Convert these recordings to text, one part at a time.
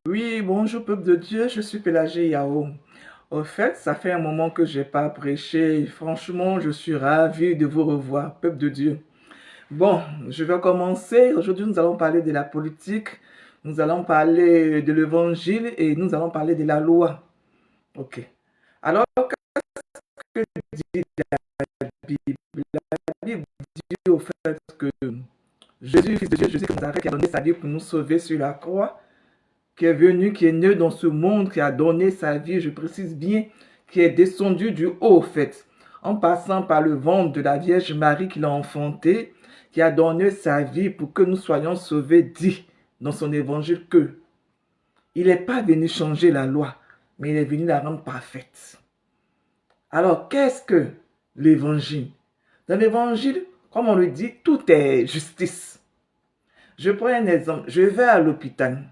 Oui, bonjour peuple de Dieu, je suis Pélagé Yao. Au fait, ça fait un moment que j'ai pas prêché. Et franchement, je suis ravi de vous revoir, peuple de Dieu. Bon, je vais commencer. Aujourd'hui, nous allons parler de la politique, nous allons parler de l'évangile et nous allons parler de la loi. Ok. Alors, que dit la Bible? La Bible dit au fait que Jésus, fils de Dieu, Jésus de Nazareth, qui a donné sa vie pour nous sauver sur la croix, qui est venu, qui est né dans ce monde, qui a donné sa vie, je précise bien, qui est descendu du haut, au fait, en passant par le ventre de la Vierge Marie qui l'a enfanté, qui a donné sa vie pour que nous soyons sauvés, dit dans son évangile que il n'est pas venu changer la loi, mais il est venu la rendre parfaite. Alors, qu'est-ce que l'évangile? Dans l'évangile, comme on le dit, tout est justice. Je prends un exemple. Je vais à l'hôpital.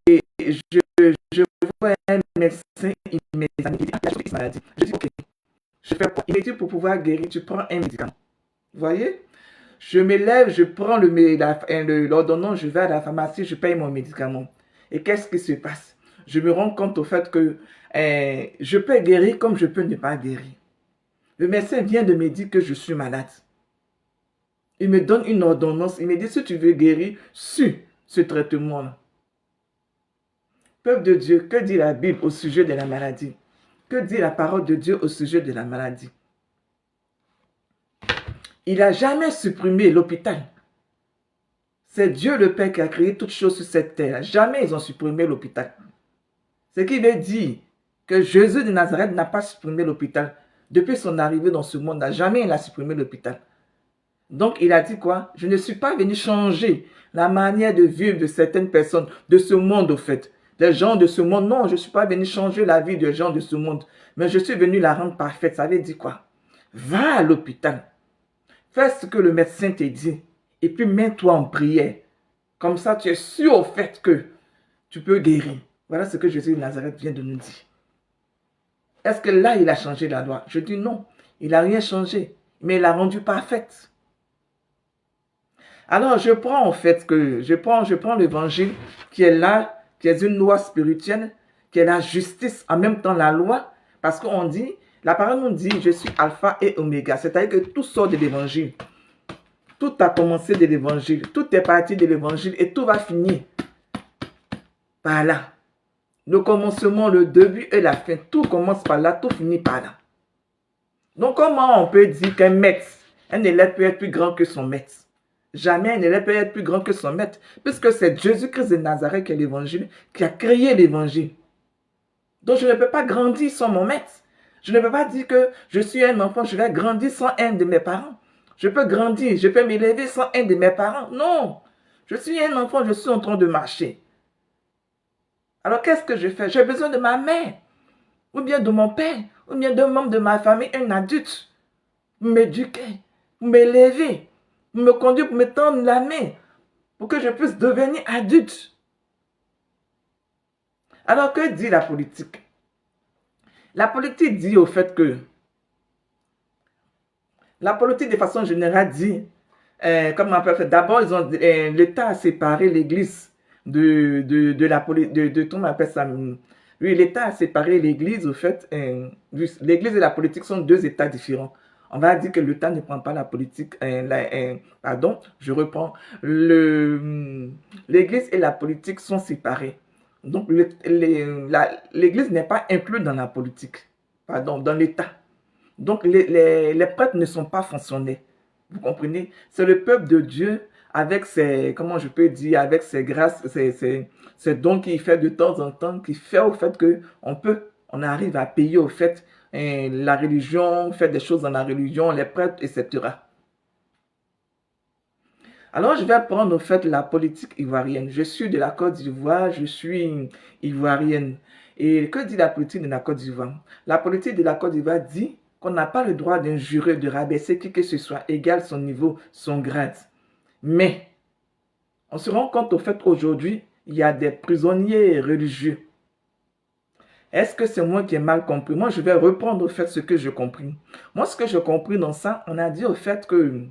Et je vois un médecin, il m'examine, il dit, ah, tu as maladie. Je dis, ok, je fais quoi? Il me dit, pour pouvoir guérir, tu prends un médicament. Vous voyez? Je me lève, je prends l'ordonnance, je vais à la pharmacie, je paye mon médicament. Et qu'est-ce qui se passe? Je me rends compte au fait que je peux guérir comme je peux ne pas guérir. Le médecin vient de me dire que je suis malade. Il me donne une ordonnance, il me dit, si tu veux guérir, suis ce traitement-là. Peuple de Dieu, que dit la Bible au sujet de la maladie? Que dit la parole de Dieu au sujet de la maladie? Il n'a jamais supprimé l'hôpital. C'est Dieu le Père qui a créé toutes choses sur cette terre. Jamais ils ont supprimé l'hôpital. Ce qui veut dire que Jésus de Nazareth n'a pas supprimé l'hôpital. Depuis son arrivée dans ce monde, jamais il a supprimé l'hôpital. Donc il a dit quoi? Je ne suis pas venu changer la manière de vivre de certaines personnes, de ce monde au fait. Les gens de ce monde, non, je ne suis pas venu changer la vie des gens de ce monde. Mais je suis venu la rendre parfaite. Ça veut dire quoi? Va à l'hôpital. Fais ce que le médecin te dit. Et puis mets-toi en prière. Comme ça, tu es sûr au fait que tu peux guérir. Voilà ce que Jésus de Nazareth vient de nous dire. Est-ce que là, il a changé la loi? Je dis non. Il n'a rien changé. Mais il l'a rendue parfaite. Alors, je prends en fait que je prends l'évangile qui est là, qui est une loi spirituelle, qui est la justice, en même temps la loi, parce qu'on dit, la parole nous dit, je suis alpha et oméga, c'est-à-dire que tout sort de l'évangile. Tout a commencé de l'évangile, tout est parti de l'évangile et tout va finir par là. Le commencement, le début et la fin, tout commence par là, tout finit par là. Donc, comment on peut dire qu'un maître, un élève peut être plus grand que son maître? Jamais un élève peut être plus grand que son maître, puisque c'est Jésus-Christ de Nazareth qui est l'évangile, qui a créé l'évangile. Donc je ne peux pas grandir sans mon maître. Je ne peux pas dire que je suis un enfant, je vais grandir sans un de mes parents. Je peux grandir, je peux m'élever sans un de mes parents. Non, je suis un enfant, je suis en train de marcher. Alors qu'est-ce que je fais? J'ai besoin de ma mère, ou bien de mon père, ou bien d'un membre de ma famille, un adulte, pour m'éduquer, pour m'élever, pour me conduire, pour me tendre la main, pour que je puisse devenir adulte. Alors que dit la politique? La politique dit au fait que, la politique de façon générale dit, comme on peut faire, d'abord l'État a séparé l'Église de la politique, comment on appelle ça? Oui, l'État a séparé l'Église au fait, l'Église et la politique sont deux États différents. On va dire que l'État ne prend pas la politique, pardon, je reprends, l'Église et la politique sont séparées. Donc, l'Église n'est pas inclue dans la politique, pardon, dans l'État. Donc, les prêtres ne sont pas fonctionnaires. Vous comprenez? C'est le peuple de Dieu avec ses, comment je peux dire, avec ses grâces, ses dons qu'il fait de temps en temps, qui fait au fait on arrive à payer au fait la religion, faire des choses dans la religion, les prêtres, etc. Alors, je vais prendre au fait la politique ivoirienne. Je suis de la Côte d'Ivoire, je suis ivoirienne. Et que dit la politique de la Côte d'Ivoire? La politique de la Côte d'Ivoire dit qu'on n'a pas le droit d'injurer, de rabaisser qui que ce soit, égal son niveau, son grade. Mais, on se rend compte au fait qu'aujourd'hui, il y a des prisonniers religieux. Est-ce que c'est moi qui ai mal compris? Moi, je vais reprendre au fait ce que j'ai compris. Moi, ce que j'ai compris dans ça, on a dit au fait que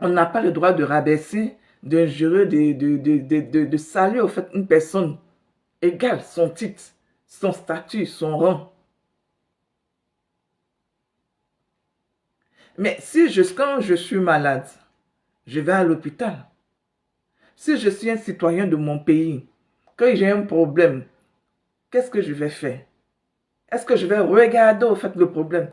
on n'a pas le droit de rabaisser d'injurer, de saluer au fait une personne égale, son titre, son statut, son rang. Mais si quand je suis malade, je vais à l'hôpital. Si je suis un citoyen de mon pays, quand j'ai un problème, qu'est-ce que je vais faire? Est-ce que je vais regarder au fait le problème?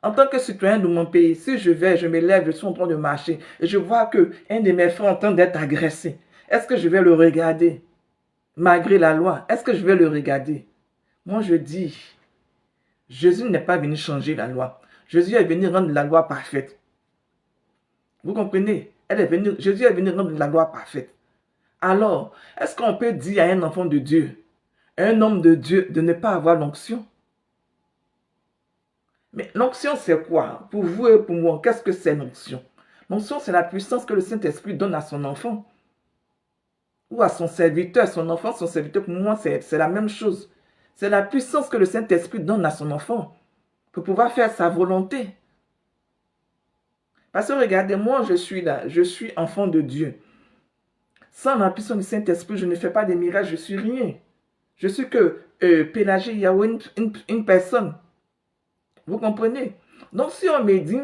En tant que citoyen de mon pays, si je me lève, je suis en train de marcher et je vois qu'un de mes frères est en train d'être agressé, est-ce que je vais le regarder? Malgré la loi, est-ce que je vais le regarder? Moi, je dis, Jésus n'est pas venu changer la loi. Jésus est venu rendre la loi parfaite. Vous comprenez? Jésus est venu rendre la loi parfaite. Alors, est-ce qu'on peut dire à un enfant de Dieu, à un homme de Dieu, de ne pas avoir l'onction? Mais l'onction, c'est quoi? Pour vous et pour moi, qu'est-ce que c'est l'onction? L'onction, c'est la puissance que le Saint-Esprit donne à son enfant. Ou à son serviteur, son enfant, son serviteur. Pour moi, c'est la même chose. C'est la puissance que le Saint-Esprit donne à son enfant pour pouvoir faire sa volonté. Parce que regardez, moi, je suis là, je suis enfant de Dieu. Sans la puissance du Saint-Esprit, je ne fais pas des miracles, je suis rien. Je suis que Pélagie, Yahweh, une personne. Vous comprenez? Donc, si on me dit,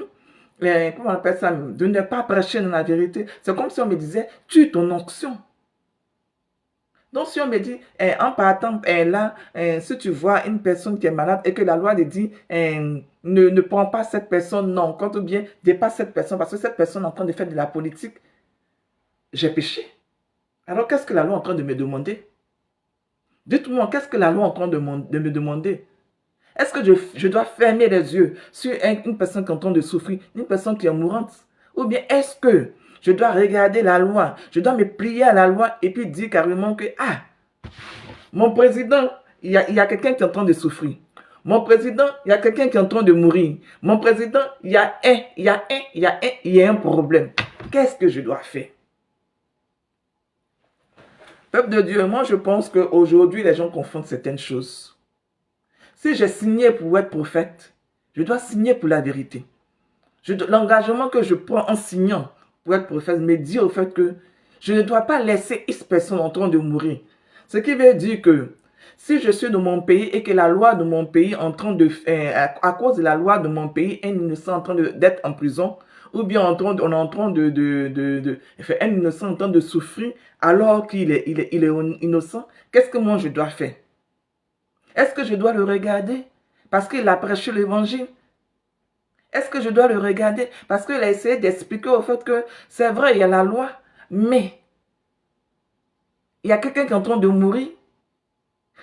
comment on appelle ça, de ne pas prêcher dans la vérité, c'est comme si on me disait, tue ton onction. Donc, si on me dit, en partant là, si tu vois une personne qui est malade et que la loi te dit, ne prends pas cette personne, non, quand ou bien dépasse cette personne, parce que cette personne est en train de faire de la politique, j'ai péché. Alors, qu'est-ce que la loi est en train de me demander? Dites-moi, qu'est-ce que la loi est en train de me demander? Est-ce que je dois fermer les yeux sur une personne qui est en train de souffrir, une personne qui est mourante? Ou bien est-ce que je dois regarder la loi, je dois me plier à la loi et puis dire carrément que, ah, mon président, il y a quelqu'un qui est en train de souffrir. Mon président, il y a quelqu'un qui est en train de mourir. Mon président, il y a un problème. Qu'est-ce que je dois faire? Peuple de Dieu, moi je pense qu'aujourd'hui les gens confondent certaines choses. Si j'ai signé pour être prophète, je dois signer pour la vérité. L'engagement que je prends en signant pour être prophète me dit au fait que je ne dois pas laisser X personne en train de mourir. Ce qui veut dire que si je suis dans mon pays et que la loi de mon pays en train de à cause de la loi de mon pays, un innocent en train d'être en prison, ou bien on est en train un innocent en train de souffrir alors qu'il est innocent, qu'est-ce que moi je dois faire? Est-ce que je dois le regarder parce qu'il a prêché l'évangile? Est-ce que je dois le regarder parce qu'il a essayé d'expliquer au fait que c'est vrai, il y a la loi, mais il y a quelqu'un qui est en train de mourir?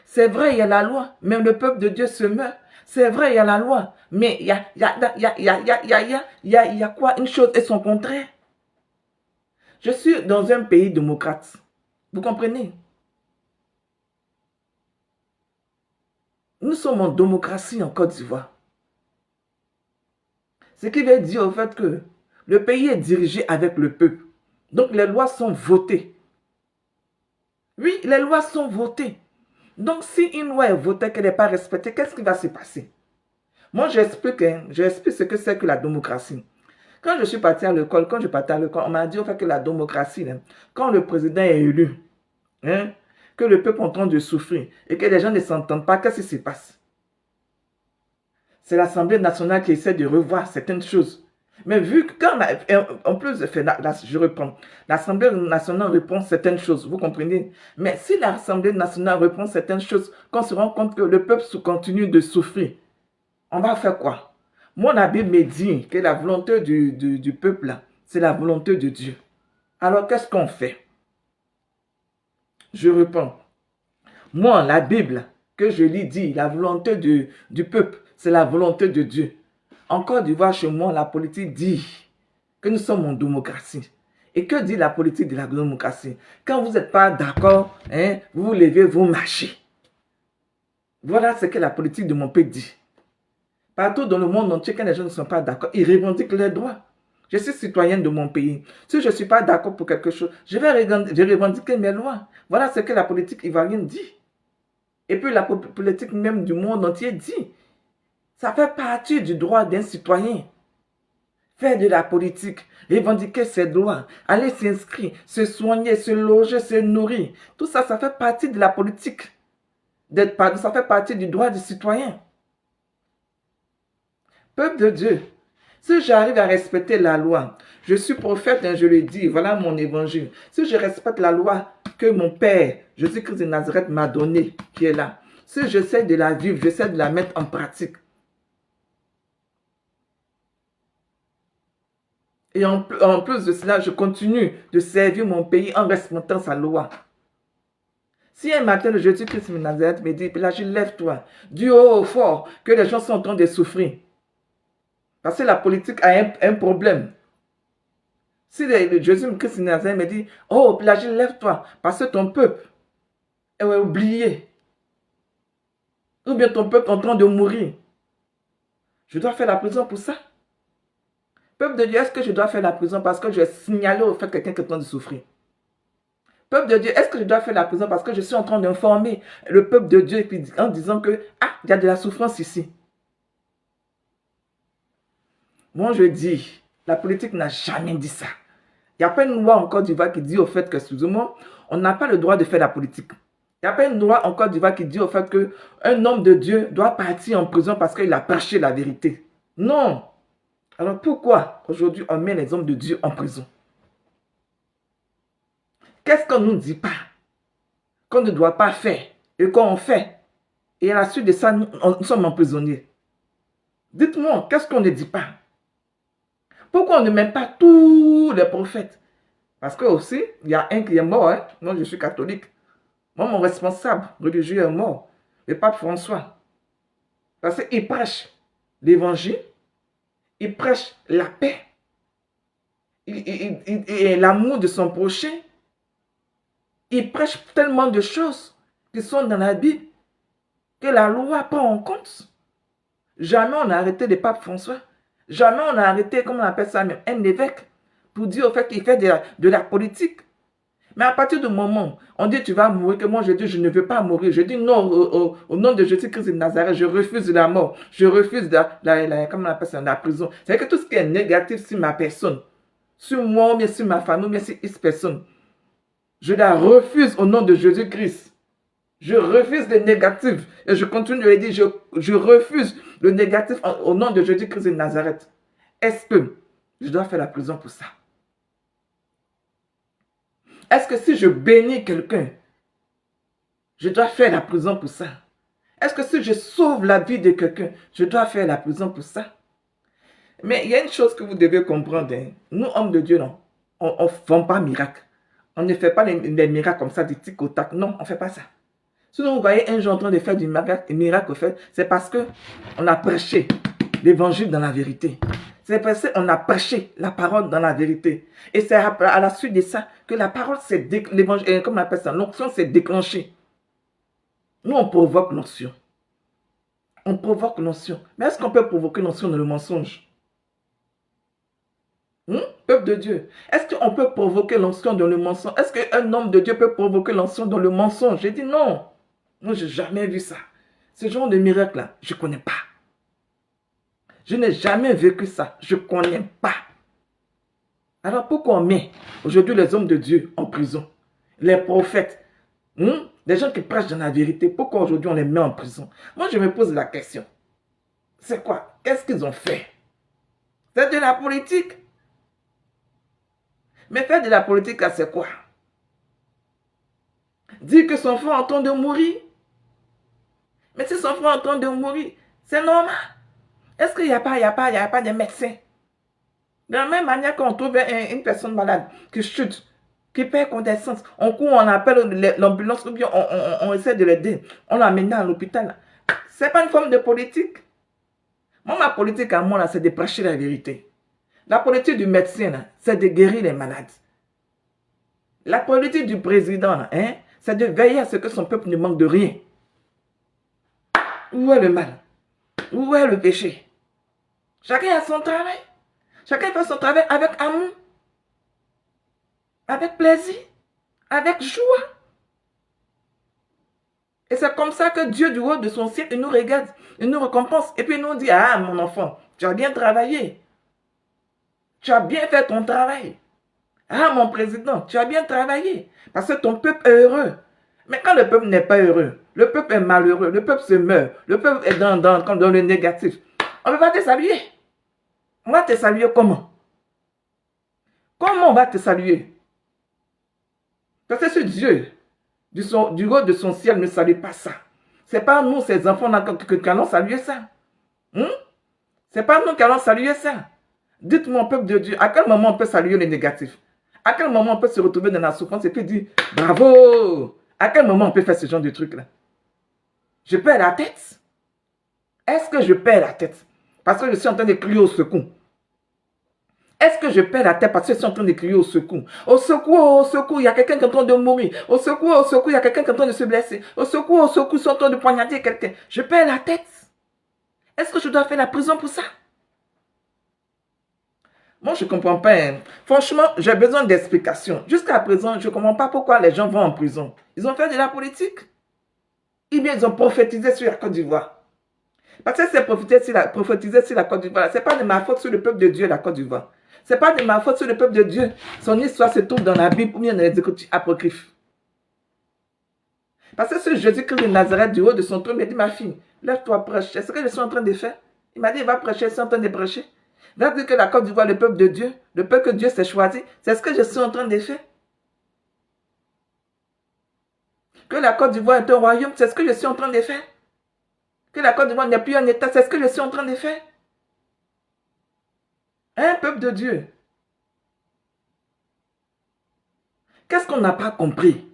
C'est vrai, il y a la loi, mais le peuple de Dieu se meurt. C'est vrai, il y a la loi, mais il y a quoi? Une chose et son contraire. Je suis dans un pays démocrate. Vous comprenez? Nous sommes en démocratie en Côte d'Ivoire. Ce qui veut dire au fait que le pays est dirigé avec le peuple. Donc les lois sont votées. Oui, les lois sont votées. Donc si une loi est votée, qu'elle n'est pas respectée, qu'est-ce qui va se passer? Moi, j'explique ce que c'est que la démocratie. Quand je suis parti à l'école, on m'a dit au fait que la démocratie, quand le président est élu, que le peuple est en train de souffrir et que les gens ne s'entendent pas, qu'est-ce qui se passe? C'est l'Assemblée nationale qui essaie de revoir certaines choses. Mais vu que en plus, je reprends, l'Assemblée nationale reprend certaines choses, vous comprenez? Mais si l'Assemblée nationale reprend certaines choses, qu'on se rend compte que le peuple continue de souffrir, on va faire quoi? Moi, la Bible me dit que la volonté du peuple, c'est la volonté de Dieu. Alors, qu'est-ce qu'on fait? Je réponds. Moi, la Bible que je lis dit, la volonté du peuple, c'est la volonté de Dieu. En Côte d'Ivoire, chez moi, la politique dit que nous sommes en démocratie. Et que dit la politique de la démocratie? Quand vous n'êtes pas d'accord, vous vous levez, vous marchez. Voilà ce que la politique de mon pays dit. Partout dans le monde entier, quand les gens ne sont pas d'accord, ils revendiquent leurs droits. Je suis citoyenne de mon pays. Si je ne suis pas d'accord pour quelque chose, je vais revendiquer mes lois. Voilà ce que la politique ivoirienne dit. Et puis la politique même du monde entier dit. Ça fait partie du droit d'un citoyen. faire de la politique, revendiquer ses droits, aller s'inscrire, se soigner, se loger, se nourrir. Tout ça, ça fait partie de la politique. Ça fait partie du droit du citoyen. Peuple de Dieu, si j'arrive à respecter la loi, je suis prophète et je le dis, voilà mon évangile. Si je respecte la loi que mon Père, Jésus-Christ de Nazareth, m'a donnée, qui est là, si j'essaie de la vivre, j'essaie de la mettre en pratique. Et en plus de cela, je continue de servir mon pays en respectant sa loi. Si un matin, le Jésus-Christ de Nazareth me dit, là, je lève-toi, du haut au fort, que les gens sont en train de souffrir. Parce que la politique a un problème. Si le Jésus-Christ de Nazareth me dit, oh, là, je lève-toi, parce que ton peuple est oublié. Ou bien ton peuple est en train de mourir. Je dois faire la prison pour ça. Peuple de Dieu, est-ce que je dois faire la prison parce que je vais signaler au fait quelqu'un qui est en train de souffrir? Peuple de Dieu, est-ce que je dois faire la prison parce que je suis en train d'informer le peuple de Dieu en disant que, ah, il y a de la souffrance ici? Moi, je dis, la politique n'a jamais dit ça. Il n'y a pas une loi en Côte d'Ivoire qui dit au fait que, excusez-moi, on n'a pas le droit de faire la politique. Il n'y a pas une loi en Côte d'Ivoire qui dit au fait qu'un homme de Dieu doit partir en prison parce qu'il a prêché la vérité. Non. Alors pourquoi aujourd'hui on met les hommes de Dieu en prison? Qu'est-ce qu'on ne nous dit pas qu'on ne doit pas faire et qu'on fait? Et à la suite de ça, nous sommes emprisonnés. Dites-moi, qu'est-ce qu'on ne dit pas? Pourquoi on ne met pas tous les prophètes? Parce que aussi, il y a un qui est mort. Hein? Moi, je suis catholique. Moi, mon responsable religieux est mort. Le pape François. Parce qu'il prêche l'évangile. Il prêche la paix. Et l'amour de son prochain. Il prêche tellement de choses qui sont dans la Bible que la loi prend en compte. Jamais on a arrêté le pape François. Jamais on a arrêté, comment on appelle ça, même un évêque, pour dire au fait qu'il fait de la politique. Mais à partir du moment, on dit tu vas mourir, que moi je dis je ne veux pas mourir. Je dis non, au nom de Jésus-Christ de Nazareth, je refuse la mort. Je refuse comment on appelle ça, la prison. C'est-à-dire que tout ce qui est négatif sur ma personne, sur moi, ou bien sur ma famille, ou bien sur X personne, je la refuse au nom de Jésus-Christ. Je refuse le négatif. Et je continue de le dire, je refuse le négatif au nom de Jésus-Christ de Nazareth. Est-ce que je dois faire la prison pour ça? Est-ce que si je bénis quelqu'un, je dois faire la prison pour ça? Est-ce que si je sauve la vie de quelqu'un, je dois faire la prison pour ça? Mais il y a une chose que vous devez comprendre. Hein. Nous, hommes de Dieu, non, on ne fait pas miracle. On ne fait pas les miracles comme ça, du tic au tac. Non, on ne fait pas ça. Sinon, vous voyez un jour en train de faire du miracle, c'est parce qu'on a prêché l'évangile dans la vérité. C'est parce qu'on a prêché la parole dans la vérité. Et c'est à la suite de ça que la parole s'est déclenchée, comme on appelle ça, l'onction s'est déclenchée. Nous, on provoque l'onction. On provoque l'onction. Mais est-ce qu'on peut provoquer l'onction dans le mensonge? Peuple de Dieu, est-ce qu'on peut provoquer l'onction dans le mensonge? Est-ce qu'un homme de Dieu peut provoquer l'onction dans le mensonge? J'ai dit non. Moi, je n'ai jamais vu ça. Ce genre de miracle-là, je ne connais pas. Je n'ai jamais vécu ça. Je ne connais pas. Alors pourquoi on met aujourd'hui les hommes de Dieu en prison? Les prophètes, les gens qui prêchent dans la vérité, pourquoi aujourd'hui on les met en prison? Moi, je me pose la question. C'est quoi? Qu'est-ce qu'ils ont fait? C'est de la politique. Mais faire de la politique, c'est quoi? Dire que son frère est en train de mourir. Mais si son frère est en train de mourir, c'est normal. Est-ce qu'il n'y a pas de médecins? De la même manière qu'on trouve une personne malade qui chute, qui perd connaissance, on court, on appelle l'ambulance ou bien on essaie de l'aider. On l'amène à l'hôpital. Ce n'est pas une forme de politique. Moi, ma politique à moi, c'est de prêcher la vérité. La politique du médecin, c'est de guérir les malades. La politique du président, c'est de veiller à ce que son peuple ne manque de rien. Où est le mal? Où est le péché? Chacun a son travail. Chacun fait son travail avec amour, avec plaisir, avec joie. Et c'est comme ça que Dieu, du haut de son ciel, il nous regarde, il nous récompense. Et puis il nous dit, ah mon enfant, tu as bien travaillé. Tu as bien fait ton travail. Ah, mon président, tu as bien travaillé. Parce que ton peuple est heureux. Mais quand le peuple n'est pas heureux, le peuple est malheureux, le peuple se meurt, le peuple est dans le négatif, on ne peut pas te saluer. On va te saluer comment? Comment on va te saluer? Parce que ce Dieu, du haut de son ciel, ne salue pas ça. Ce n'est pas nous, ces enfants-là, qui allons saluer ça. Ce n'est pas nous qui allons saluer ça. Dites-moi, peuple de Dieu, à quel moment on peut saluer les négatifs? À quel moment on peut se retrouver dans la souffrance et puis dire bravo? À quel moment on peut faire ce genre de truc-là? Je perds la tête. Est-ce que je perds la tête parce que je suis en train de crier au secours? Est-ce que je perds la tête parce que je suis en train de crier au secours? Au secours, il y a quelqu'un qui est en train de mourir. Au secours, il y a quelqu'un qui est en train de se blesser. Au secours, ils sont en train de poignarder quelqu'un. Je perds la tête. Est-ce que je dois faire la prison pour ça? Moi, je ne comprends pas. Hein. Franchement, j'ai besoin d'explications. Jusqu'à présent, je ne comprends pas pourquoi les gens vont en prison. Ils ont fait de la politique. Ou bien ils ont prophétisé sur la Côte d'Ivoire. Parce que c'est prophétisé sur la Côte d'Ivoire. Ce n'est pas de ma faute sur le peuple de Dieu, la Côte d'Ivoire. Ce n'est pas de ma faute sur le peuple de Dieu. Son histoire se trouve dans la Bible ou bien dans les Écritures apocryphes. Parce que ce Jésus-Christ de Nazareth, du haut de son trône, m'a dit, ma fille, lève-toi, prêche. C'est ce que je suis en train de faire. Il m'a dit, il va prêcher, je suis en train de prêcher. Il va dire que la Côte d'Ivoire, le peuple de Dieu, le peuple que Dieu s'est choisi, c'est ce que je suis en train de faire. Que la Côte d'Ivoire est un royaume, c'est ce que je suis en train de faire. Que la Côte d'Ivoire n'est plus un État, c'est ce que je suis en train de faire. Hein, peuple de Dieu? Qu'est-ce qu'on n'a pas compris?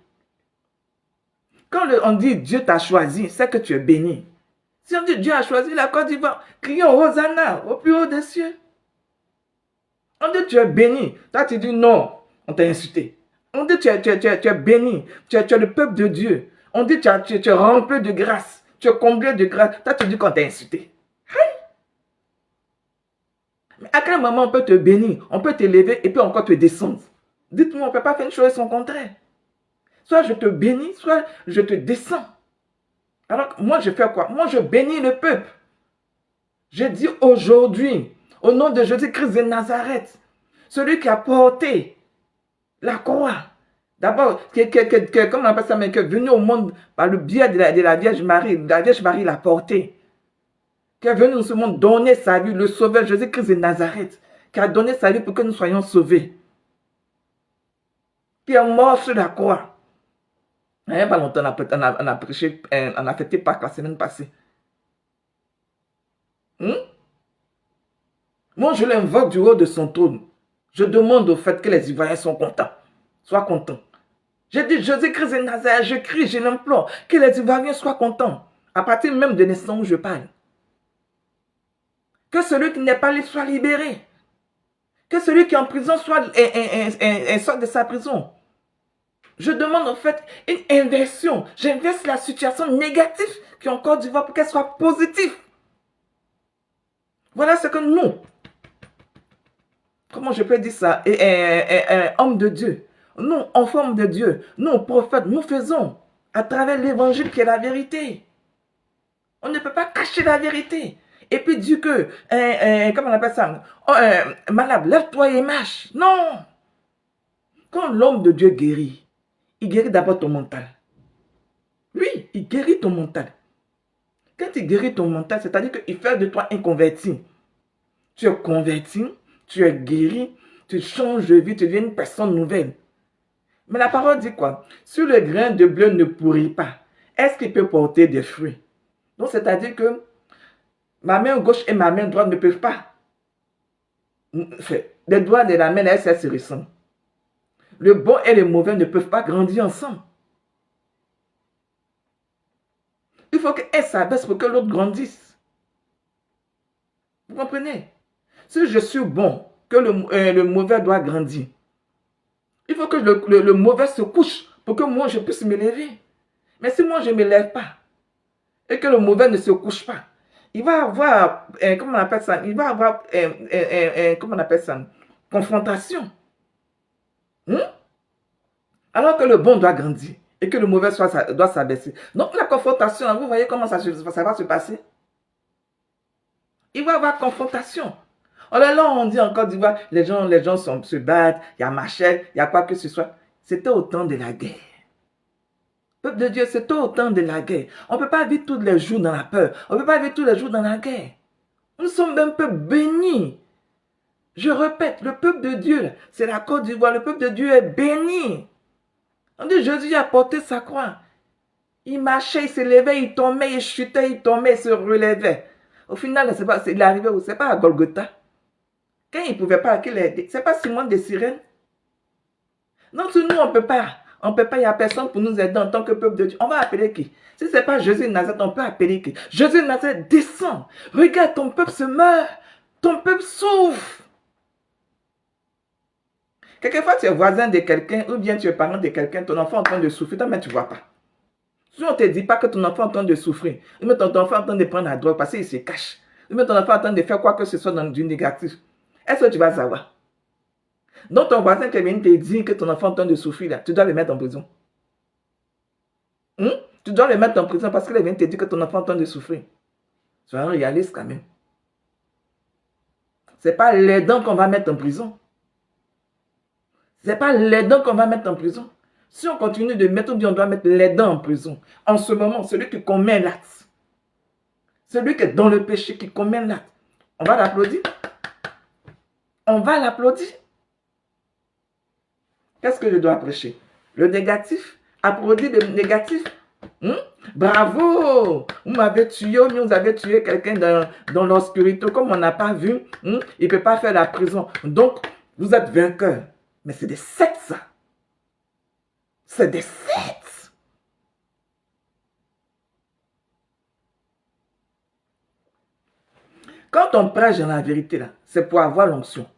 Quand on dit Dieu t'a choisi, c'est que tu es béni. Si on dit Dieu a choisi la Côte d'Ivoire, crions Hosanna au plus haut des cieux. On dit tu es béni. Toi tu dis non, on t'a insulté. On dit tu es béni, tu es le peuple de Dieu. On dit tu es rempli de grâce, tu es comblé de grâce. Toi tu dis qu'on t'a insulté. Mais à quel moment on peut te bénir, on peut t'élever et puis encore te descendre? Dites-moi, on ne peut pas faire une chose et son contraire. Soit je te bénis, soit je te descends. Alors, moi, je fais quoi? Moi, je bénis le peuple. Je dis aujourd'hui, au nom de Jésus-Christ de Nazareth, celui qui a porté la croix, d'abord, comment on appelle ça, mais qui est venu au monde par le biais de la Vierge Marie. La Vierge Marie l'a porté. Qui est venu dans ce monde donner sa vie, le sauveur Jésus-Christ de Nazareth, qui a donné sa vie pour que nous soyons sauvés. Qui est mort sur la croix. Il n'y a pas longtemps, on a prêché, on a fêté Pâques la semaine passée. Moi, je l'invoque du haut de son trône. Je demande au fait que les Ivoiriens sont contents. Soient contents. J'ai dit, Jésus-Christ de Nazareth, je crie, je l'implore, que les Ivoiriens soient contents. À partir même de l'instant où je parle. Que celui qui n'est pas libre soit libéré. Que celui qui est en prison sorte de sa prison. Je demande en fait une inversion. J'inverse la situation négative qui est en Côte d'Ivoire pour qu'elle soit positive. Voilà ce que nous, comment je peux dire ça, homme de Dieu, nous, enfants de Dieu, nous, prophètes, nous faisons à travers l'évangile qui est la vérité. On ne peut pas cacher la vérité. Et puis dire que, comment on appelle ça, malade, lève-toi et marche. Non. Quand l'homme de Dieu guérit, il guérit d'abord ton mental. Oui, il guérit ton mental. Quand il guérit ton mental, c'est-à-dire qu'il fait de toi un converti. Tu es converti, tu es guéri, tu changes de vie, tu deviens une personne nouvelle. Mais la parole dit quoi? Si le grain de blé ne pourrit pas, est-ce qu'il peut porter des fruits? Donc, c'est-à-dire que ma main gauche et ma main droite ne peuvent pas. Les doigts de la main, elles se ressemblent. Le bon et le mauvais ne peuvent pas grandir ensemble. Il faut qu'un s'abaisse pour que l'autre grandisse. Vous comprenez? Si je suis bon, que le mauvais doit grandir. Il faut que le mauvais se couche pour que moi je puisse me lever. Mais si moi je ne me lève pas et que le mauvais ne se couche pas, il va avoir, comment on appelle ça? Il va avoir, comment on appelle ça? Confrontation. Alors que le bon doit grandir et que le mauvais doit s'abaisser. Donc la confrontation, vous voyez comment ça va se passer? Il va y avoir confrontation. Alors là, on dit en Côte d'Ivoire, les gens se battent, il y a machette, il y a quoi que ce soit. C'était au temps de la guerre. Peuple de Dieu, c'était au temps de la guerre. On ne peut pas vivre tous les jours dans la peur. On ne peut pas vivre tous les jours dans la guerre. Nous sommes un peuple béni. Je répète, le peuple de Dieu, c'est la Côte d'Ivoire. Le peuple de Dieu est béni. On dit, Jésus a porté sa croix. Il marchait, il se levait, il tombait, il chutait, il tombait, il se relevait. Au final, il est arrivé où? C'est pas à Golgotha. Quand il ne pouvait pas, c'est pas Simon de Cyrène. Donc, nous, on ne peut pas. On ne peut pas, il n'y a personne pour nous aider en tant que peuple de Dieu. On va appeler qui? Si ce n'est pas Jésus de Nazareth, on peut appeler qui? Jésus de Nazareth, descend. Regarde, ton peuple se meurt. Ton peuple souffre. Quelquefois, tu es voisin de quelqu'un ou bien tu es parent de quelqu'un, ton enfant est en train de souffrir, toi, mais tu ne vois pas. Si on ne te dit pas que ton enfant est en train de souffrir, ou bien ton enfant est en train de prendre la drogue parce qu'il se cache, ou bien ton enfant est en train de faire quoi que ce soit dans du négatif, est-ce que tu vas savoir? Donc ton voisin qui vient te dire que ton enfant est en train de souffrir, là, tu dois le mettre en prison. Tu dois le mettre en prison parce qu'il vient te dire que ton enfant est en train de souffrir. Sois réaliste quand même. Ce n'est pas les dents qu'on va mettre en prison. Ce n'est pas les dents qu'on va mettre en prison. Si on continue de mettre, ou bien on doit mettre les dents en prison. En ce moment, celui qui commet l'acte, celui qui est dans le péché, qui commet l'acte, on va l'applaudir. On va l'applaudir. Qu'est-ce que je dois prêcher? Le négatif? Applaudir le négatif? Bravo! Vous m'avez tué, vous avez tué quelqu'un dans l'obscurité, comme on n'a pas vu, il ne peut pas faire la prison. Donc, vous êtes vainqueur. Mais c'est des sectes, ça. C'est des sectes. Quand on prêche dans la vérité, là, c'est pour avoir l'onction.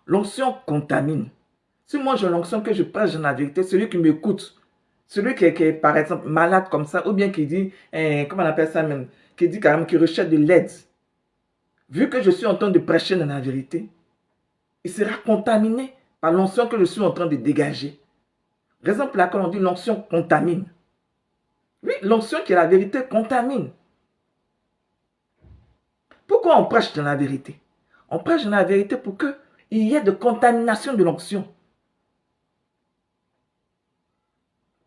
L'onction contamine. Si moi j'ai l'onction que je prêche dans la vérité, celui qui m'écoute, celui qui est par exemple malade comme ça, ou bien qui dit, comment on appelle ça même, qui dit quand même qu'il recherche de l'aide, vu que je suis en train de prêcher dans la vérité, il sera contaminé par l'onction que je suis en train de dégager. Raison pour laquelle on dit l'onction contamine. Oui, l'onction qui est la vérité contamine. Pourquoi on prêche dans la vérité? On prêche dans la vérité pour qu'il y ait de contamination de l'onction.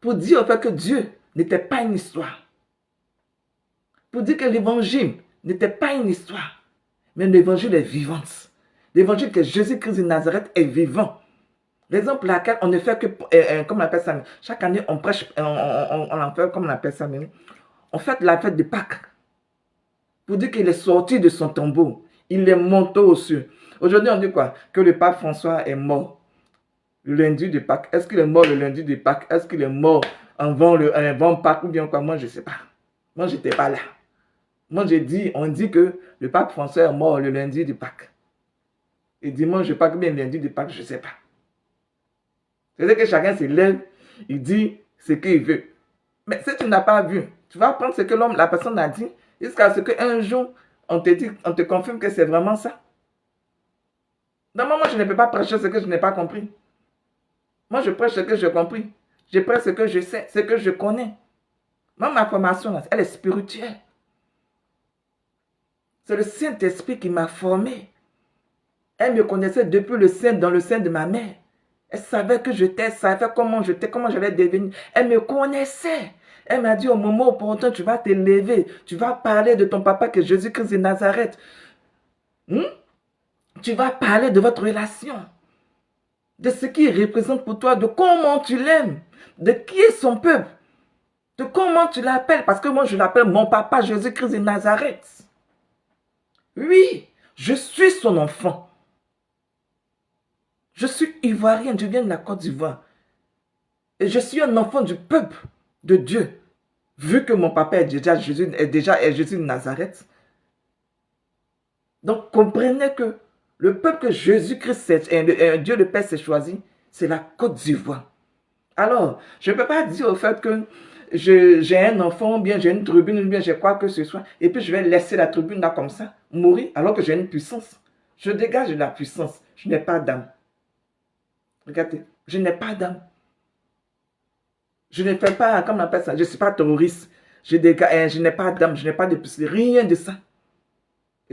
Pour dire au fait que Dieu n'était pas une histoire. Pour dire que l'évangile n'était pas une histoire. Mais l'évangile est vivant. L'évangile que Jésus-Christ de Nazareth est vivant. Raison pour laquelle on ne fait que, comment on appelle ça, chaque année on prêche, on en fait, comment on appelle ça même, on fait la fête de Pâques. Pour dire qu'il est sorti de son tombeau. Il est monté aux cieux. Aujourd'hui on dit quoi? Que le pape François est mort. Le lundi de Pâques. Est-ce qu'il est mort le lundi de Pâques? Est-ce qu'il est mort avant Pâques ou bien quoi? Moi je ne sais pas. Moi je n'étais pas là. Moi on dit que le pape François est mort le lundi de Pâques. Et dimanche de Pâques, bien le lundi de Pâques, je ne sais pas. C'est-à-dire que chacun se lève, il dit ce qu'il veut. Mais si tu n'as pas vu, tu vas prendre ce que la personne a dit, jusqu'à ce qu'un jour, on te confirme que c'est vraiment ça. Normalement, je ne peux pas prêcher ce que je n'ai pas compris. Moi, je prêche ce que j'ai compris. Je prêche ce que je sais, ce que je connais. Moi, ma formation, elle est spirituelle. C'est le Saint-Esprit qui m'a formé. Elle me connaissait depuis dans le sein de ma mère. Elle savait que j'étais, elle savait comment j'étais, comment j'allais devenir. Elle me connaissait. Elle m'a dit au moment opportun, tu vas te lever. Tu vas parler de ton papa qui est Jésus-Christ de Nazareth. Tu vas parler de votre relation. De ce qu'il représente pour toi, de comment tu l'aimes. De qui est son peuple. De comment tu l'appelles. Parce que moi, je l'appelle mon papa Jésus-Christ de Nazareth. Oui, je suis son enfant. Je suis ivoirien, je viens de la Côte d'Ivoire. Et je suis un enfant du peuple de Dieu. Vu que mon papa est déjà Jésus de Nazareth. Donc comprenez que le peuple que Jésus-Christ, Dieu le Père s'est choisi, c'est la Côte d'Ivoire. Alors, je ne peux pas dire au fait que j'ai un enfant, ou bien j'ai une tribune, ou bien j'ai quoi que ce soit, et puis je vais laisser la tribune là comme ça, mourir, alors que j'ai une puissance. Je dégage de la puissance. Je n'ai pas d'âme. Regardez, je n'ai pas d'âme. Je ne fais pas, comme on appelle ça, je ne suis pas terroriste. Je n'ai pas d'âme, je n'ai pas de puissance, rien de ça.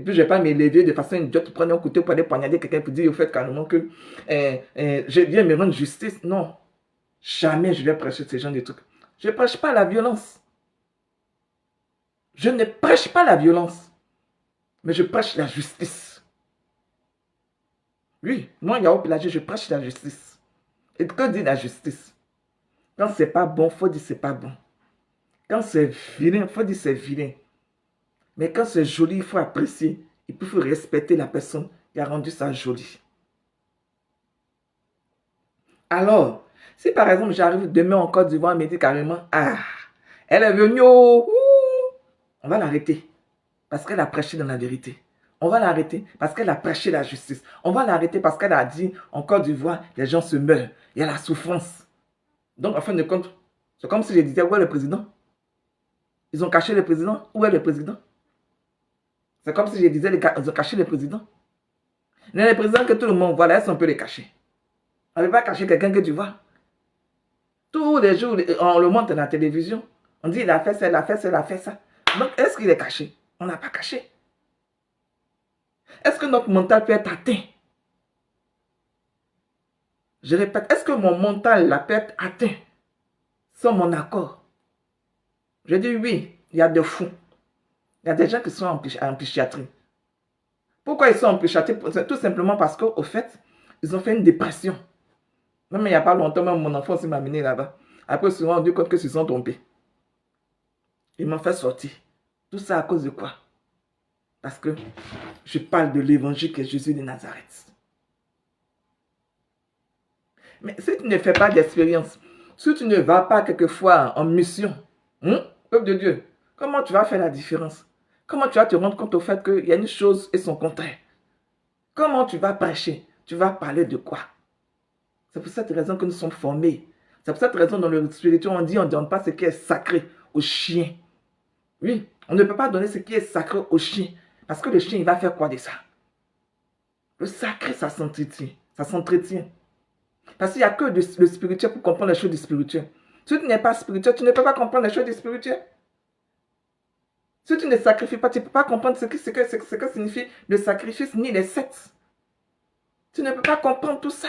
Et puis, je ne vais pas m'élever de façon idiote, prendre un couteau pour aller poignarder quelqu'un pour dire au fait carrément que je viens me rendre justice. Non. Jamais je vais prêcher ce genre de trucs. Je ne prêche pas la violence. Je ne prêche pas la violence. Mais je prêche la justice. Oui, moi, Yao Pelagé, je prêche la justice. Et que dit la justice? Quand c'est pas bon, il faut dire c'est pas bon. Quand c'est vilain, il faut dire c'est vilain. Mais quand c'est joli, il faut apprécier. Et puis, il faut respecter la personne qui a rendu ça joli. Alors, si par exemple, j'arrive demain en Côte d'Ivoire, me dit carrément, ah, elle est venue, oh, on va l'arrêter. Parce qu'elle a prêché dans la vérité. On va l'arrêter parce qu'elle a prêché la justice. On va l'arrêter parce qu'elle a dit, en Côte d'Ivoire, les gens se meurent. Il y a la souffrance. Donc, en fin de compte, c'est comme si je disais, où est le président? Ils ont caché le président. Où est le président? C'est comme si je disais, ils ont caché le président. Les présidents que tout le monde voit, là, on peut les cacher. On ne peut pas cacher quelqu'un que tu vois. Tous les jours, on le montre dans la télévision. On dit, il a fait ça, il a fait ça, il a fait ça. Donc, est-ce qu'il est caché? On n'a pas caché. Est-ce que notre mental peut être atteint? Je répète, est-ce que mon mental là, peut être atteint sans mon accord? Je dis oui, il y a des fous. Il y a des gens qui sont en psychiatrie. Pourquoi ils sont en psychiatrie? Tout simplement parce qu'au fait, ils ont fait une dépression. Même il n'y a pas longtemps, même mon enfant s'est amené là-bas. Après, ils se sont rendus compte qu'ils se sont trompés. Ils m'ont fait sortir. Tout ça à cause de quoi? Parce que je parle de l'évangile qui est Jésus de Nazareth. Mais si tu ne fais pas d'expérience, si tu ne vas pas quelquefois en mission, peuple de Dieu, comment tu vas faire la différence? Comment tu vas te rendre compte au fait qu'il y a une chose et son contraire? Comment tu vas prêcher? Tu vas parler de quoi? C'est pour cette raison que nous sommes formés. C'est pour cette raison dans le spirituel, on dit on ne donne pas ce qui est sacré aux chiens. Oui, on ne peut pas donner ce qui est sacré aux chiens. Parce que le chien, il va faire quoi de ça? Le sacré, ça s'entretient. Ça s'entretient. Parce qu'il n'y a que le spirituel pour comprendre les choses du spirituel. Si tu n'es pas spirituel, tu ne peux pas comprendre les choses du spirituel. Si tu ne sacrifies pas, tu ne peux pas comprendre ce que signifie le sacrifice ni les sectes. Tu ne peux pas comprendre tout ça.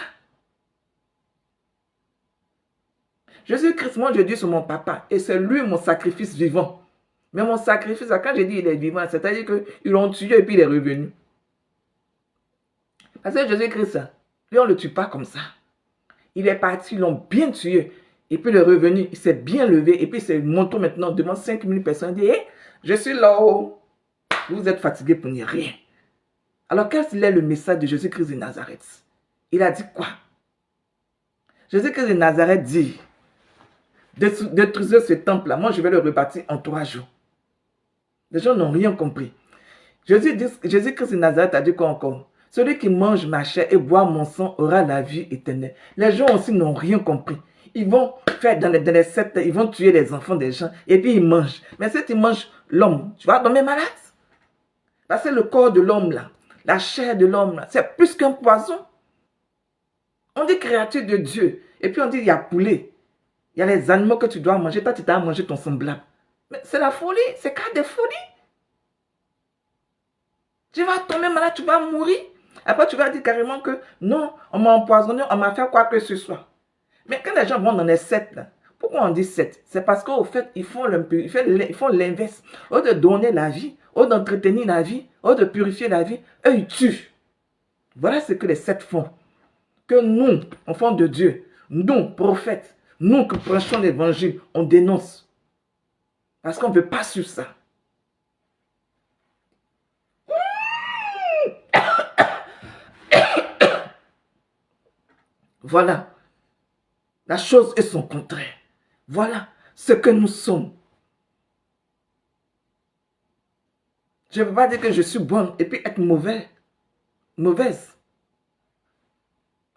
Jésus-Christ, moi je dis sur mon papa, et c'est lui mon sacrifice vivant. Mais mon sacrifice, quand je dis il est vivant, c'est-à-dire qu'ils l'ont tué et puis il est revenu. Parce que Jésus-Christ, lui on ne le tue pas comme ça. Il est parti, ils l'ont bien tué. Et puis il est revenu, il s'est bien levé. Et puis il s'est monté maintenant devant 5000 personnes. Il dit, hey, je suis là-haut. Vous êtes fatigués pour n'y rien. Alors quel est le message de Jésus-Christ de Nazareth? Il a dit quoi? Jésus-Christ de Nazareth dit, détruisez ce temple-là. Moi, je vais le rebâtir en 3 jours. Les gens n'ont rien compris. Jésus-Christ de Nazareth a dit quoi encore? Celui qui mange ma chair et boit mon sang aura la vie éternelle. Les gens aussi n'ont rien compris. Ils vont faire dans les sectes, ils vont tuer les enfants des gens et puis ils mangent. Mais si tu manges l'homme, tu vas tomber malade. Parce que le corps de l'homme là, la chair de l'homme là, c'est plus qu'un poison. On dit créature de Dieu. Et puis on dit il y a poulet. Il y a les animaux que tu dois manger. Toi, tu dois manger ton semblable. Mais c'est la folie. C'est cas de folie. Tu vas tomber malade, tu vas mourir. Après, tu vas dire carrément que non, on m'a empoisonné, on m'a fait quoi que ce soit. Mais quand les gens vont dans les sectes, là, pourquoi on dit secte? C'est parce qu'au fait, ils font l'inverse. Au lieu de donner la vie, au lieu d'entretenir la vie, au lieu de purifier la vie, eux, ils tuent. Voilà ce que les sectes font. Que nous, enfants de Dieu, nous, prophètes, nous qui prêchons l'évangile, on dénonce. Parce qu'on ne veut pas suivre ça. Voilà. La chose est son contraire. Voilà ce que nous sommes. Je ne veux pas dire que je suis bonne et puis être mauvaise.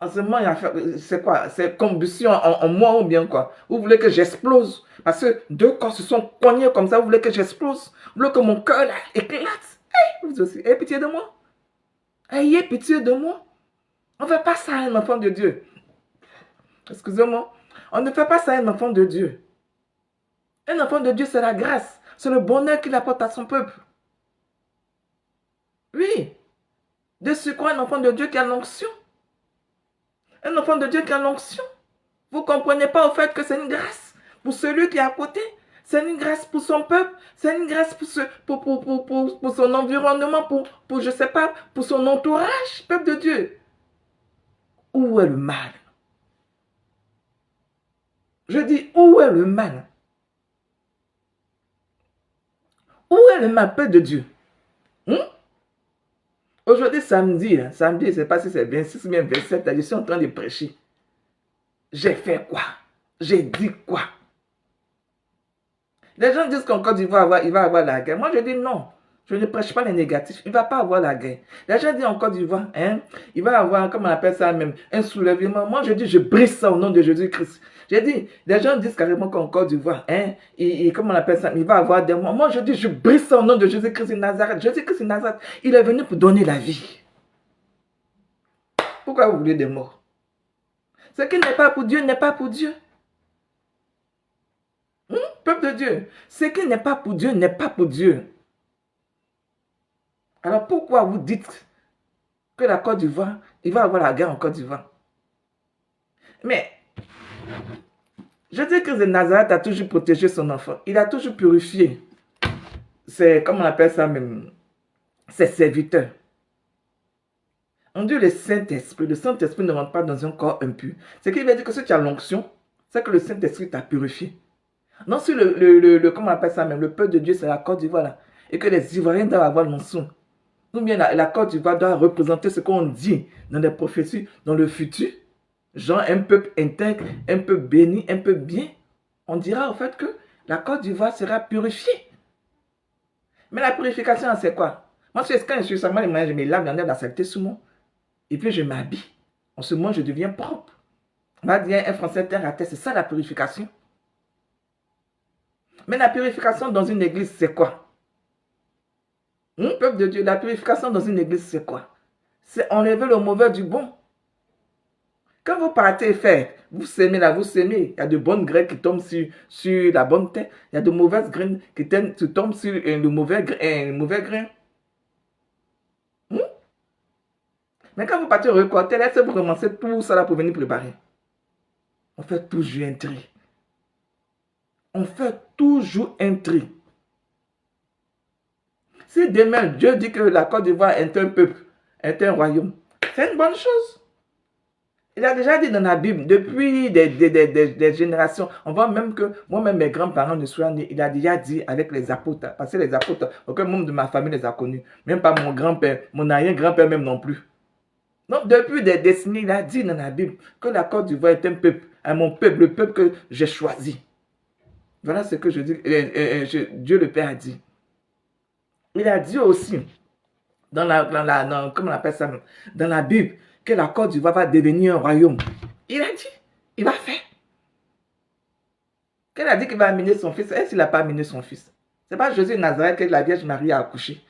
En ce moment, c'est quoi? C'est combustion en moi ou bien quoi? Vous voulez que j'explose? Parce que 2 corps se sont cognés comme ça, vous voulez que j'explose? Vous voulez que mon cœur là, éclate? Hey, vous aussi, ayez pitié de moi. Ayez pitié de moi. On ne fait pas ça à un enfant de Dieu. Excusez-moi. On ne fait pas ça à un enfant de Dieu. Un enfant de Dieu, c'est la grâce. C'est le bonheur qu'il apporte à son peuple. Oui. De ce quoi un enfant de Dieu qui a l'onction. Un enfant de Dieu qui a l'onction. Vous ne comprenez pas au fait que c'est une grâce pour celui qui est à côté. C'est une grâce pour son peuple. C'est une grâce pour son environnement, pour, je ne sais pas, pour son entourage, peuple de Dieu. Où est le mal? Je dis, où est le mal? Où est le mal, peuple de Dieu? Aujourd'hui, samedi, je ne sais pas si c'est 26 ou bien 27, je suis en train de prêcher. J'ai fait quoi? J'ai dit quoi? Les gens disent qu'en Côte d'Ivoire, il va avoir la guerre. Moi, je dis non. Je ne prêche pas les négatifs. Il ne va pas avoir la guerre. Les gens disent en Côte d'Ivoire, il va avoir, comment on appelle ça même, un soulèvement. Moi, je dis, je brise ça au nom de Jésus-Christ. J'ai dit, les gens disent carrément qu'en Côte d'Ivoire, comment on appelle ça, il va avoir des morts. Moi, je dis, je brise ça au nom de Jésus-Christ de Nazareth. Jésus-Christ de Nazareth, il est venu pour donner la vie. Pourquoi vous voulez des morts? Ce qui n'est pas pour Dieu n'est pas pour Dieu. Peuple de Dieu, ce qui n'est pas pour Dieu n'est pas pour Dieu. Alors pourquoi vous dites que la Côte d'Ivoire, il va avoir la guerre en Côte d'Ivoire? Mais, je dis que Nazareth a toujours protégé son enfant. Il a toujours purifié. C'est, comment on appelle ça même, ses serviteurs. On dit le Saint-Esprit. Le Saint-Esprit ne rentre pas dans un corps impur. Ce qui veut dire que si tu as l'onction, c'est que le Saint-Esprit t'a purifié. Non, si comment on appelle ça même, le peuple de Dieu, c'est la Côte d'Ivoire là. Et que les Ivoiriens doivent avoir l'onction. Ou bien la Côte d'Ivoire doit représenter ce qu'on dit dans les prophéties, dans le futur. Genre un peuple intègre, un peuple béni, un peuple bien. On dira au fait que la Côte d'Ivoire sera purifiée. Mais la purification, c'est quoi? Moi, quand je suis seulement les moyens, je me lave, j'enlève la saleté sous moi. Et puis je m'habille. En ce moment, je deviens propre. On va dire un Français terre à terre, c'est ça la purification. Mais la purification dans une église, c'est quoi? Peuple de Dieu, la purification dans une église, c'est quoi? C'est enlever le mauvais du bon. Quand vous partez faire, vous sémez là, vous sémez. Il y a de bonnes graines qui tombent sur la bonne terre. Il y a de mauvaises graines qui tombent sur le mauvais grain. Mais quand vous partez récolter, laissez vous commencer tout ça là pour venir préparer. On fait toujours un tri. On fait toujours un tri. Si demain Dieu dit que la Côte d'Ivoire est un peuple, est un royaume, c'est une bonne chose. Il a déjà dit dans la Bible, depuis des générations, on voit même que moi-même, mes grands-parents ne soient nés. Il a déjà dit avec les apôtres, parce que les apôtres, aucun membre de ma famille les a connus. Même pas mon grand-père, mon arrière-grand-père même non plus. Donc, depuis des décennies, il a dit dans la Bible que la Côte d'Ivoire est un peuple, mon peuple, le peuple que j'ai choisi. Voilà ce que je dis, Dieu le Père a dit. Il a dit aussi, comment on appelle ça, dans la Bible, que la Côte d'Ivoire va devenir un royaume. Il a dit, il va faire. Qu'elle a dit qu'il va amener son fils, est-ce qu'il n'a pas amené son fils? Ce n'est pas Jésus de Nazareth que la Vierge Marie a accouché.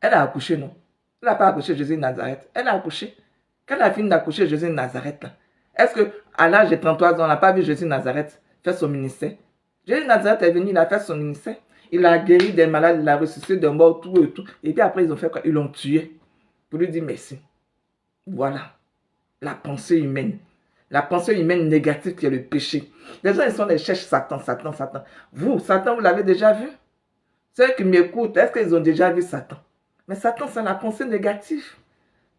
Elle a accouché, non? Elle n'a pas accouché Jésus de Nazareth. Elle a accouché. Quand elle a fini d'accoucher Jésus de Nazareth, est-ce qu'à l'âge de 33 ans, on n'a pas vu Jésus de Nazareth faire son ministère? Jésus de Nazareth est venu, il a fait son ministère. Il a guéri des malades, il a ressuscité des morts, tout et tout. Et puis après, ils ont fait quoi? Ils l'ont tué. Pour lui dire merci. Voilà. La pensée humaine. La pensée humaine négative qui est le péché. Les gens, ils sont les cherchent Satan, Satan, Satan. Vous, Satan, vous l'avez déjà vu? Ceux qui m'écoutent, est-ce qu'ils ont déjà vu Satan? Mais Satan, c'est la pensée négative.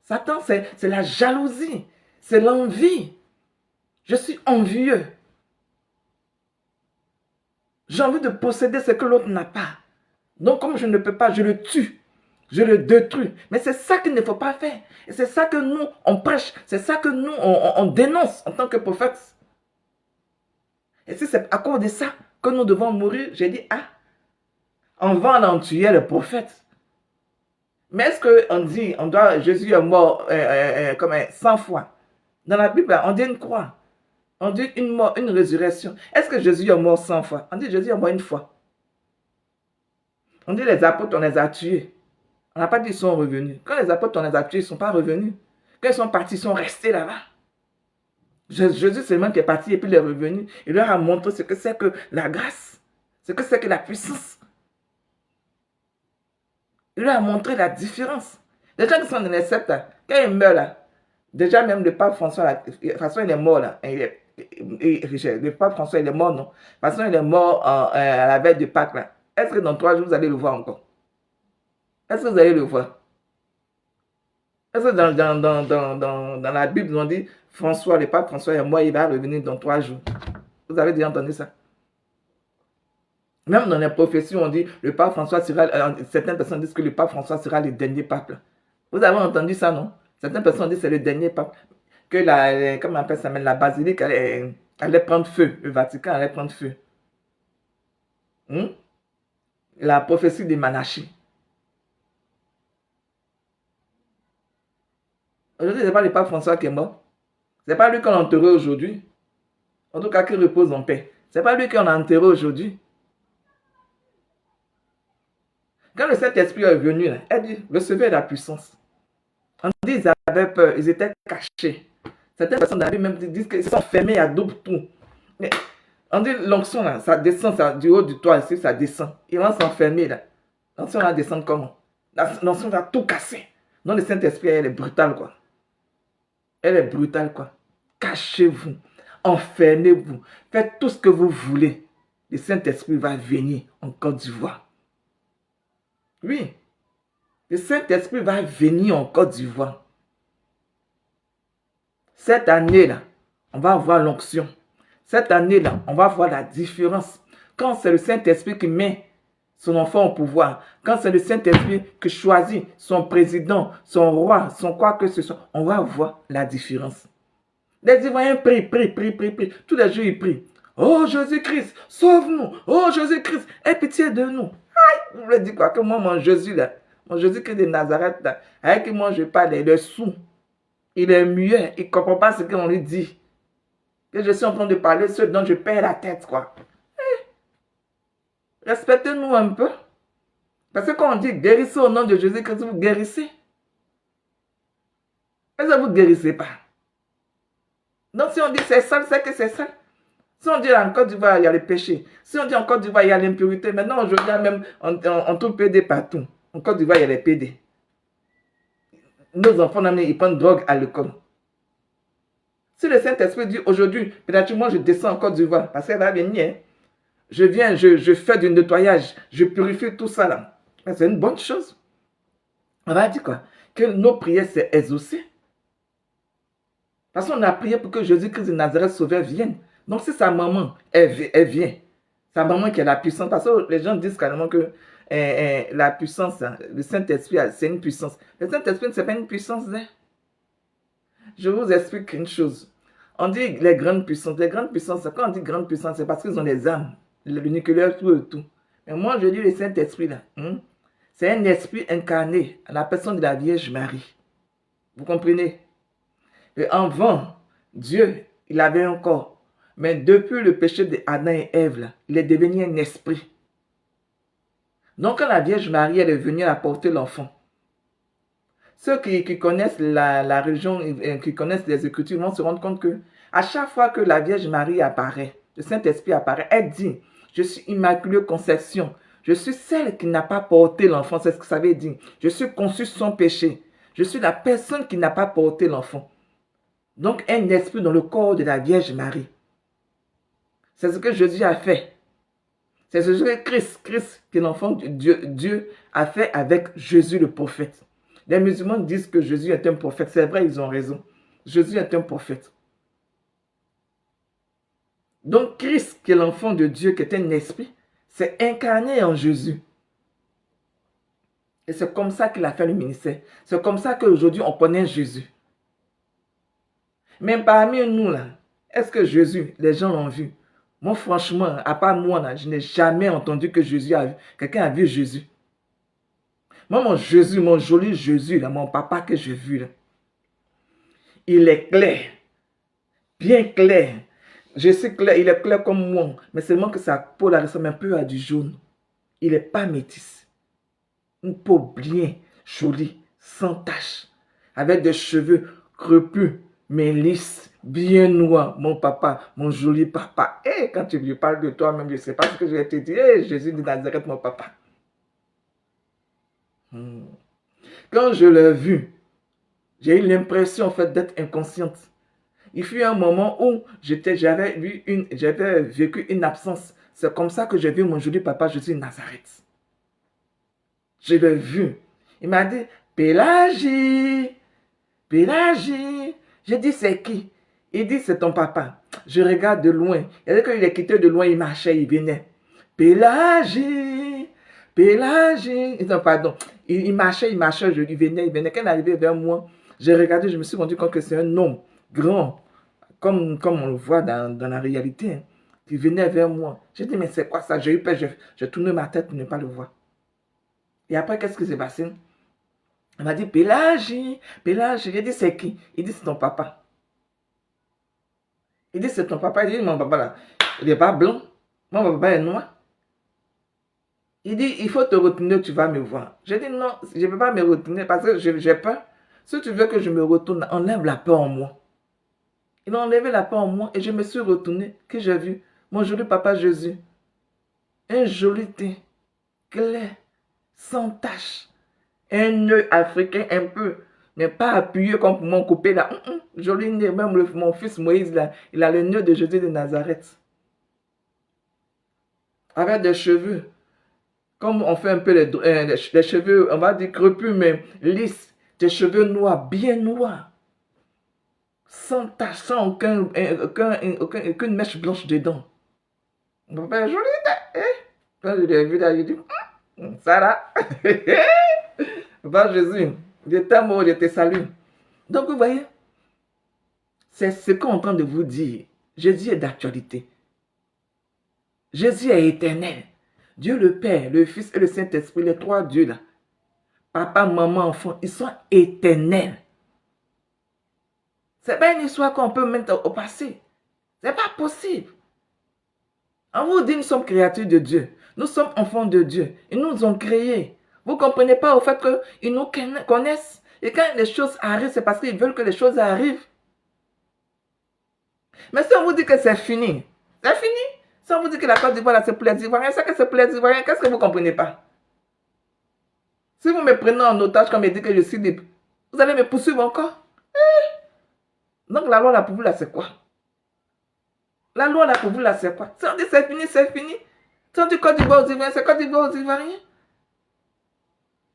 Satan, c'est la jalousie. C'est l'envie. Je suis envieux. J'ai envie de posséder ce que l'autre n'a pas. Donc, comme je ne peux pas, je le tue. Je le détruis. Mais c'est ça qu'il ne faut pas faire. Et c'est ça que nous, on prêche. C'est ça que nous, on dénonce en tant que prophète. Et si c'est à cause de ça que nous devons mourir, j'ai dit, on va en tuer le prophète. Mais est-ce qu'on dit, Jésus est mort comme 100 fois? Dans la Bible, on dit une croix. On dit une mort, une résurrection. Est-ce que Jésus est mort 100 fois? On dit Jésus est mort une fois. On dit les apôtres, on les a tués. On n'a pas dit qu'ils sont revenus. Quand les apôtres, on les a tués, ils ne sont pas revenus. Quand ils sont partis, ils sont restés là-bas. Jésus seulement qui est parti et puis il est revenu. Il leur a montré ce que c'est que la grâce. Ce que c'est que la puissance. Il lui a montré la différence. Les gens qui sont dans les sectes, là, quand ils meurent, là, déjà même le pape François, là, de toute façon, il est mort, là. Le pape François, il est mort, non? De toute façon, il est mort à la veille de Pâques, là. Est-ce que dans 3 jours, vous allez le voir encore? Est-ce que vous allez le voir? Est-ce que dans la Bible, ils ont dit, François, le pape François est mort, il va revenir dans 3 jours. Vous avez déjà entendu ça? Même dans les prophéties, on dit, le pape François sera, certaines personnes disent que le pape François sera le dernier pape, là. Vous avez entendu ça, non? Certaines personnes disent que c'est le dernier pape. Que comment on appelle ça, la basilique allait prendre feu. Le Vatican allait prendre feu. La prophétie de Manachi. Aujourd'hui, ce n'est pas le pape François qui est mort. Ce n'est pas lui qu'on a enterré aujourd'hui. En tout cas, qu'il repose en paix. Ce n'est pas lui qu'on a enterré aujourd'hui. Quand le Saint-Esprit est venu, là, elle dit, recevez la puissance. On dit qu'ils avaient peur, ils étaient cachés. Certaines personnes dans la Bible même disent qu'ils sont fermés à double tout. Mais on dit l'onction là, ça descend ça, du haut du toit ici, ça descend. Ils vont s'enfermer là. L'onction va descendre comment? L'onction va tout casser. Non, le Saint-Esprit, elle est brutale quoi. Elle est brutale quoi. Cachez-vous, enfermez-vous, faites tout ce que vous voulez. Le Saint-Esprit va venir en Côte d'Ivoire. Oui, le Saint-Esprit va venir en Côte d'Ivoire. Cette année-là, on va avoir l'onction. Cette année-là, on va voir la différence. Quand c'est le Saint-Esprit qui met son enfant au pouvoir, quand c'est le Saint-Esprit qui choisit son président, son roi, son quoi que ce soit, on va voir la différence. Les Ivoiriens prient. Tous les jours, ils prient. Oh Jésus-Christ, sauve-nous. Oh Jésus-Christ, aie pitié de nous. Aïe, vous me dites quoi? Que moi, mon Jésus, là, mon Jésus-Christ de Nazareth, là, avec qui moi je parle, il est sourd. Il est muet. Il ne comprend pas ce qu'on lui dit. Que je suis en train de parler, ce dont je perds la tête, quoi. Respectez-nous un peu. Parce que quand on dit guérissez au nom de Jésus-Christ, vous guérissez. Mais ça, vous ne guérissez pas. Donc si on dit c'est sale, c'est que c'est sale. Si on dit en Côte d'Ivoire, il y a le péché. Si on dit en Côte d'Ivoire, il y a l'impurité. Maintenant, aujourd'hui, même, on trouve PD partout. En Côte d'Ivoire, il y a les PD. Nos enfants, ils prennent drogue à l'école. Si le Saint-Esprit dit aujourd'hui, peut-être moi je descends en Côte d'Ivoire, parce qu'elle va venir, hein. Je viens, je fais du nettoyage, je purifie tout ça là. C'est une bonne chose. On va dire quoi? Que nos prières c'est exaucées. Parce qu'on a prié pour que Jésus-Christ de Nazareth Sauveur vienne. Donc si sa maman, elle vient, sa maman qui a la puissance, parce que les gens disent carrément que la puissance, le Saint-Esprit, c'est une puissance. Le Saint-Esprit, c'est pas une puissance. Hein? Je vous explique une chose. On dit les grandes puissances. Les grandes puissances, quand on dit grandes puissances, c'est parce qu'ils ont des âmes. Le nucléaire, tout et tout. Mais moi, je dis le Saint-Esprit, là. C'est un esprit incarné à la personne de la Vierge Marie. Vous comprenez? Et avant, Dieu, il avait un corps. Mais depuis le péché d'Adam et Ève, là, il est devenu un esprit. Donc, quand la Vierge Marie, elle est venue apporter l'enfant, ceux qui connaissent la religion, qui connaissent les Écritures, vont se rendre compte que à chaque fois que la Vierge Marie apparaît, le Saint-Esprit apparaît, elle dit, je suis immaculée conception, je suis celle qui n'a pas porté l'enfant, c'est ce que ça veut dire. Je suis conçue sans péché, je suis la personne qui n'a pas porté l'enfant. Donc un esprit dans le corps de la Vierge Marie. C'est ce que Jésus a fait. C'est ce que Christ, que l'enfant de Dieu a fait avec Jésus le prophète. Les musulmans disent que Jésus est un prophète. C'est vrai, ils ont raison. Jésus est un prophète. Donc Christ, qui est l'enfant de Dieu, qui est un esprit, s'est incarné en Jésus. Et c'est comme ça qu'il a fait le ministère. C'est comme ça qu'aujourd'hui on connaît Jésus. Mais parmi nous, là, est-ce que Jésus, les gens l'ont vu? Moi, franchement, à part moi, là, je n'ai jamais entendu que Jésus a vu. Quelqu'un a vu Jésus. Moi, mon Jésus, mon joli Jésus, là, mon papa que j'ai vu, là, il est clair. Bien clair. Je sais clair, il est clair comme moi. Mais seulement que sa peau, là, ressemble un peu à du jaune. Il n'est pas métis. Une peau bien jolie, sans tache. Avec des cheveux crepus, mais lisses, bien noirs. Mon papa, mon joli papa. Et quand tu lui parles de toi-même, je ne sais pas ce que je vais te dire. Jésus de Nazareth, mon papa. Quand je l'ai vu, j'ai eu l'impression en fait d'être inconsciente. Il fut un moment où j'avais vécu une absence. C'est comme ça que j'ai vu mon joli papa Jésus de Nazareth. Je l'ai vu. Il m'a dit, Pélagie, Pélagie. J'ai dit, c'est qui? Il dit, c'est ton papa. Je regarde de loin. Il a dit qu'il est quitté de loin, il marchait, il venait. Pélagie, Pélagie. Non, pardon. Il marchait, il venait. Quand il arrivait vers moi, j'ai regardé, je me suis rendu compte que c'est un homme grand, comme on le voit dans la réalité, hein, qui venait vers moi. J'ai dit, mais c'est quoi ça? J'ai eu peur, j'ai tourné ma tête pour ne pas le voir. Et après, qu'est-ce qui s'est passé? Il m'a dit, Pélagie, Pélagie. J'ai dit, c'est qui? Il dit, c'est ton papa. Il dit, c'est ton papa. Il dit, mon papa là, il n'est pas blanc. Mon papa est noir. Il dit, il faut te retourner, tu vas me voir. J'ai dit, non, je ne peux pas me retourner parce que j'ai peur. Si tu veux que je me retourne, enlève la peur en moi. Il a enlevé la peur en moi et je me suis retourné. Que j'ai vu mon joli papa Jésus. Un joli teint, clair, sans tache. Un nœud africain un peu, mais pas appuyé comme pour m'en couper là. Joli nez, même mon fils Moïse là, il a le nœud de Jésus de Nazareth. Avec des cheveux, comme on fait un peu les cheveux, on va dire crépus, mais lisses. Des cheveux noirs, bien noirs. Sans tache, sans aucune mèche blanche dedans. Mon père est joli, hein? Quand je l'ai vu là, j'ai dit, ça là. Va Jésus, je t'aime, je te salue. Donc vous voyez, c'est ce qu'on est en train de vous dire. Jésus est d'actualité. Jésus est éternel. Dieu le Père, le Fils et le Saint-Esprit, les trois dieux là. Papa, maman, enfant, ils sont éternels. C'est pas une histoire qu'on peut mettre au passé. C'est pas possible. On vous dit, nous sommes créatures de Dieu. Nous sommes enfants de Dieu. Ils nous ont créés. Vous ne comprenez pas au fait qu'ils nous connaissent. Et quand les choses arrivent, c'est parce qu'ils veulent que les choses arrivent. Mais si on vous dit que c'est fini, c'est fini. Si on vous dit que la Côte d'Ivoire, c'est pour les Ivoiriens, c'est que c'est pour les Ivoiriens, qu'est-ce que vous ne comprenez pas? Si vous me prenez en otage, comme me dit que je suis libre, vous allez me poursuivre encore. Donc la loi là pour vous là, c'est quoi? La loi là pour vous là, c'est quoi? Si on dit c'est fini, c'est fini. Si on dit Côte d'Ivoire aux Ivoiriens, c'est Côte d'Ivoire aux Ivoiriens.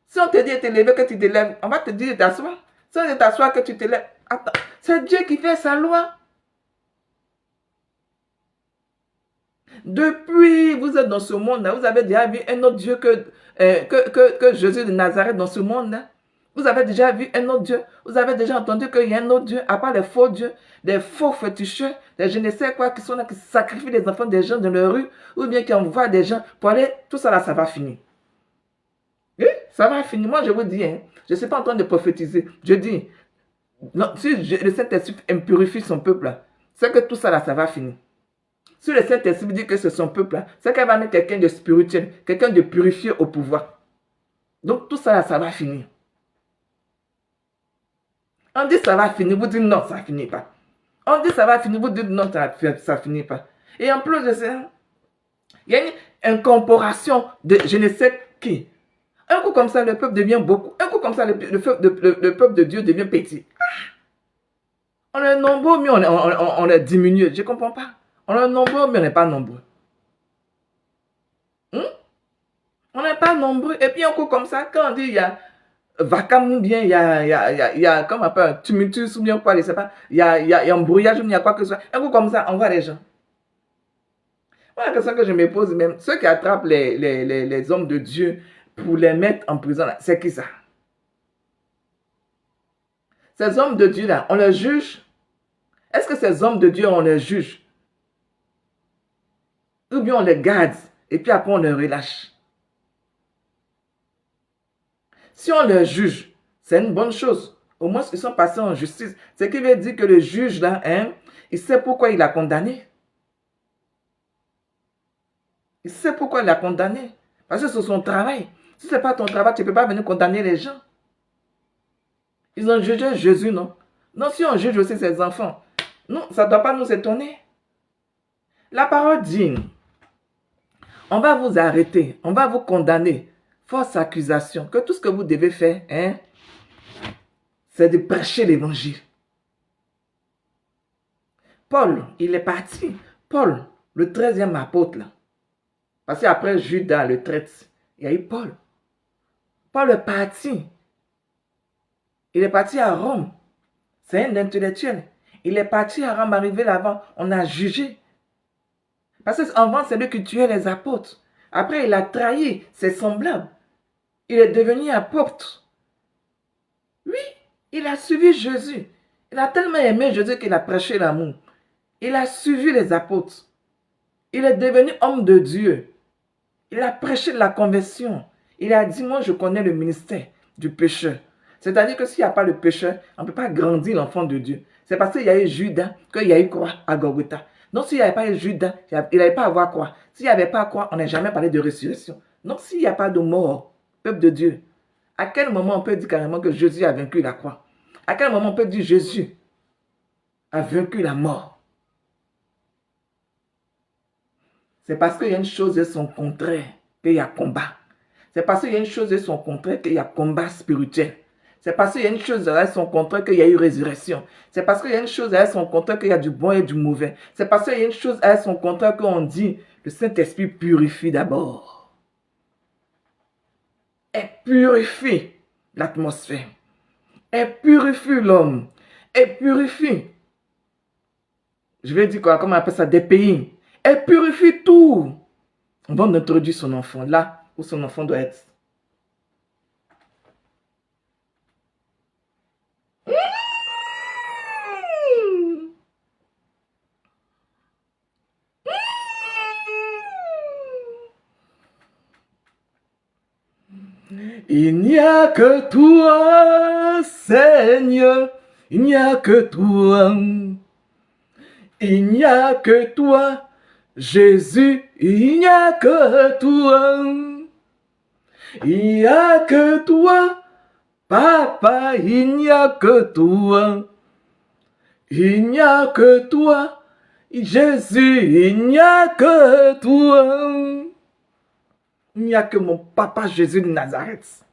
Si on te dit de te lever, que tu te lèves, on va te dire de t'asseoir. Si on dit de t'asseoir, que tu te lèves. Attends, c'est Dieu qui fait sa loi. Depuis, vous êtes dans ce monde, vous avez déjà vu un autre Dieu que Jésus de Nazareth dans ce monde. Vous avez déjà vu un autre Dieu. Vous avez déjà entendu qu'il y a un autre Dieu, à part les faux dieux, des faux féticheurs, des je ne sais quoi, qui sont là, qui sacrifient les enfants des gens dans la rue, ou bien qui envoient des gens pour aller, tout ça là, ça va finir. Oui, ça va finir. Moi, je vous dis, hein, je ne suis pas en train de prophétiser. Je dis, non, si le Saint-Esprit impurifie son peuple, c'est que tout ça là, ça va finir. Si le Saint-Esprit dit que c'est son peuple, c'est qu'elle va mettre quelqu'un de spirituel, quelqu'un de purifié au pouvoir. Donc tout ça là, ça va finir. On dit ça va finir, vous dites non, ça ne finit pas. On dit ça va finir, vous dites non, ça ne finit pas. Et en plus de ça, il y a une incorporation de je ne sais qui. Un coup comme ça, le peuple devient beaucoup. Un coup comme ça, le peuple de Dieu devient petit. On est nombreux, mais on est diminué. Je ne comprends pas. On est nombreux, mais on n'est pas nombreux. On n'est pas nombreux. Et puis un coup comme ça, quand on dit il y a vacarme ou bien il y a comme un peu un tumultus ou bien quoi, je ne sais pas, il y a un brouillage ou bien il y a quoi que ce soit. Un coup comme ça, on voit les gens. Voilà la question que je me pose même. Ceux qui attrapent les hommes de Dieu pour les mettre en prison, c'est qui ça? Ces hommes de Dieu là, on les juge? Est-ce que ces hommes de Dieu, on les juge? Ou bien on les garde et puis après on les relâche? Si on les juge, c'est une bonne chose. Au moins, ils sont passés en justice. Ce qui veut dire que le juge là, hein, il sait pourquoi il a condamné. Il sait pourquoi il a condamné. Parce que c'est son travail. Si ce n'est pas ton travail, tu ne peux pas venir condamner les gens. Ils ont jugé Jésus, non? Non, si on juge aussi ses enfants, non, ça ne doit pas nous étonner. La parole dit, on va vous arrêter, on va vous condamner. fausse accusation, que tout ce que vous devez faire, hein, c'est de prêcher l'évangile. Paul, il est parti. Paul, le 13e apôtre, là. Parce qu'après Judas le traite, il y a eu Paul. Paul est parti. Il est parti à Rome. C'est un intellectuel. Il est parti à Rome, arrivé là-bas, on a jugé. Parce qu'avant, c'est lui qui tuait les apôtres. Après, il a trahi ses semblables. Il est devenu apôtre. Oui, il a suivi Jésus. Il a tellement aimé Jésus qu'il a prêché l'amour. Il a suivi les apôtres. Il est devenu homme de Dieu. Il a prêché la conversion. Il a dit, moi je connais le ministère du pécheur. C'est-à-dire que s'il n'y a pas le pécheur, on ne peut pas grandir l'enfant de Dieu. C'est parce qu'il y a eu Judas qu'il y a eu quoi à Golgotha. Donc s'il n'y avait pas eu Judas, il n'allait pas avoir quoi. S'il n'y avait pas quoi, on n'a jamais parlé de résurrection. Donc s'il n'y a pas de mort, peuple de Dieu, à quel moment on peut dire carrément que Jésus a vaincu la croix? À quel moment on peut dire Jésus a vaincu la mort? C'est parce qu'il y a une chose et son contraire qu'il y a combat. C'est parce qu'il y a une chose et son contraire qu'il y a combat spirituel. C'est parce qu'il y a une chose et son contraire qu'il y a eu résurrection. C'est parce qu'il y a une chose et son contraire qu'il y a du bon et du mauvais. C'est parce qu'il y a une chose et son contraire qu'on dit le Saint-Esprit purifie d'abord. Elle purifie l'atmosphère. Elle purifie l'homme. Elle purifie. Je vais dire quoi, comment on appelle ça, des pays. Elle purifie tout. On va introduire son enfant là où son enfant doit être. Il n'y a que toi, Seigneur. Il n'y a que toi. Il n'y a que toi. Jésus, il n'y a que toi. Il n'y a que toi. Papa, il n'y a que toi. Il n'y a que toi. Jésus, il n'y a que toi. Il n'y a que mon papa Jésus de Nazareth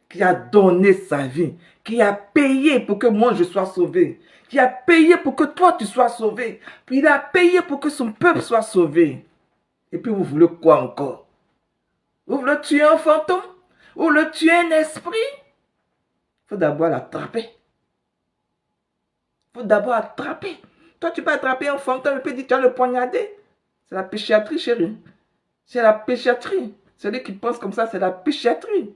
qui a donné sa vie, qui a payé pour que moi je sois sauvé, qui a payé pour que toi tu sois sauvé, puis il a payé pour que son peuple soit sauvé. Et puis vous voulez quoi encore? Vous voulez tuer un fantôme? Vous voulez tuer un esprit? Il faut d'abord l'attraper. Il faut d'abord attraper. Toi tu peux attraper un fantôme et puis dire tu vas le poignarder. C'est la péchiatrie, chérie. C'est la péchiatrie. Celui qui pense comme ça, c'est la péchiatrie.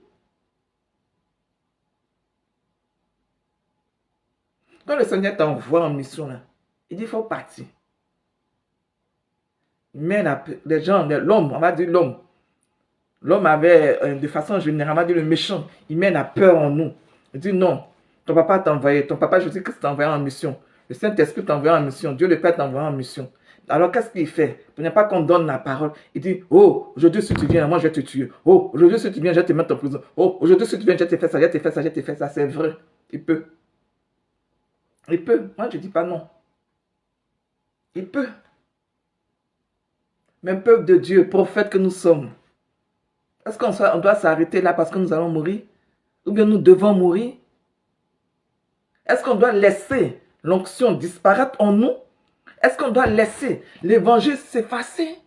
Quand le Seigneur t'envoie en mission, là, il dit il faut partir. Il met les gens, l'homme, on va dire l'homme. L'homme avait, de façon générale, on va dire le méchant, il met la peur en nous. Il dit non, ton papa t'a envoyé, ton papa Jésus-Christ t'a envoyé en mission. Le Saint-Esprit t'a envoyé en mission, Dieu le Père t'a envoyé en mission. Alors qu'est-ce qu'il fait? Pour ne pas qu'on donne la parole, il dit, oh, aujourd'hui si tu viens, moi je vais te tuer. Oh, aujourd'hui si tu viens, je vais te mettre en prison. Oh, aujourd'hui si tu viens, je vais te faire ça, je vais te faire ça, je vais te faire ça. C'est vrai, il peut. Il peut. Moi, je ne dis pas non. Il peut. Mais peuple de Dieu, prophète que nous sommes, est-ce qu'on doit s'arrêter là parce que nous allons mourir? Ou bien nous devons mourir? Est-ce qu'on doit laisser l'onction disparaître en nous? Est-ce qu'on doit laisser l'évangile s'effacer?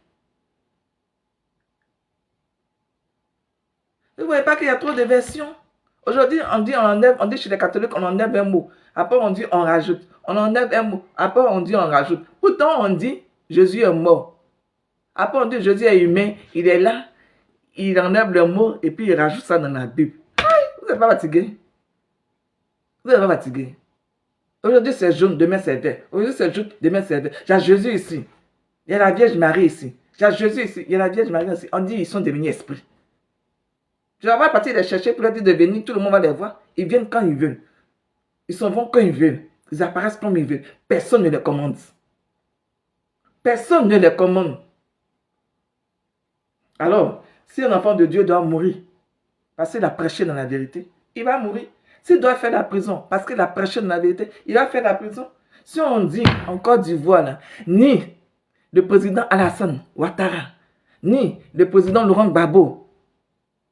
Vous ne voyez pas qu'il y a trop de versions? Aujourd'hui, on dit chez les catholiques, on enlève un mot. Après, on dit on rajoute. On enlève un mot. Après, on dit on rajoute. Pourtant, on dit Jésus est mort. Après, on dit Jésus est humain. Il est là. Il enlève le mot et puis il rajoute ça dans la Bible. Vous n'êtes pas fatigué? Vous n'êtes pas fatigué? Aujourd'hui, c'est jaune, demain, c'est vert. Aujourd'hui, c'est jaune, demain, c'est vert. Il y a Jésus ici. Il y a la Vierge Marie ici. Il y a Jésus ici. Il y a la Vierge Marie ici. On dit ils sont devenus esprits. Je vais pas partir les chercher pour leur dire de venir. Tout le monde va les voir. Ils viennent quand ils veulent. Ils s'en vont quand ils veulent. Ils apparaissent comme ils veulent. Personne ne les commande. Personne ne les commande. Alors, si un enfant de Dieu doit mourir, parce qu'il a prêché dans la vérité, il va mourir. S'il doit faire la prison, parce qu'il a prêché dans la vérité, il va faire la prison. Si on dit en Côte d'Ivoire, là, ni le président Alassane Ouattara, ni le président Laurent Gbagbo,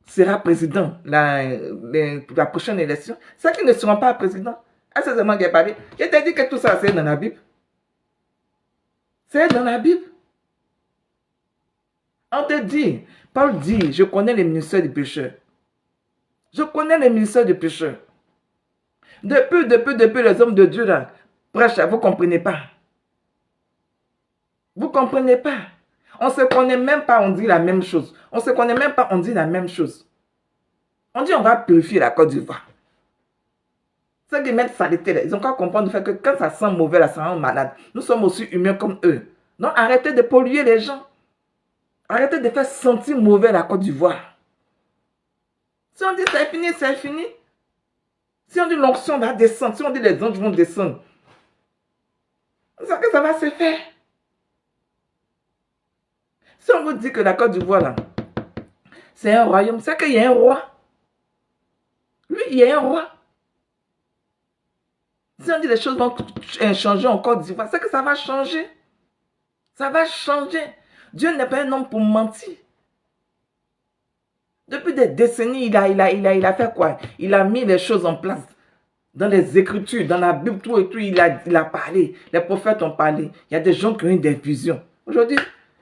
sera président pour la prochaine élection. Ceux qui ne seront pas présidents. Ah, c'est seulement qui a parlé. Je t'ai dit que tout ça, c'est dans la Bible. C'est dans la Bible. On te dit, Paul dit, je connais les ministères du pécheur. Je connais les ministères du pécheur. Depuis les hommes de Dieu, là, prêchent, vous ne comprenez pas. Vous ne comprenez pas. On ne se connaît même pas, on dit la même chose. On ne se connaît même pas, on dit la même chose. On dit on va purifier la Côte d'Ivoire. Ceux qui mettent saleté, là, ils ont qu'à comprendre le fait que quand ça sent mauvais, là, ça rend malade. Nous sommes aussi humains comme eux. Donc arrêtez de polluer les gens. Arrêtez de faire sentir mauvais la Côte d'Ivoire. Si on dit c'est fini, c'est fini. Si on dit l'onction va descendre, si on dit les anges vont descendre, ça va se faire. Si on vous dit que la Côte d'Ivoire, là, c'est un royaume, c'est qu'il y a un roi. Lui, il y a un roi. Si on dit les choses vont changer en Côte d'Ivoire, c'est que ça va changer. Ça va changer. Dieu n'est pas un homme pour mentir. Depuis des décennies, il a fait quoi? Il a mis les choses en place. Dans les Écritures, dans la Bible, tout et tout, il a parlé. Les prophètes ont parlé. Il y a des gens qui ont eu des visions. Aujourd'hui,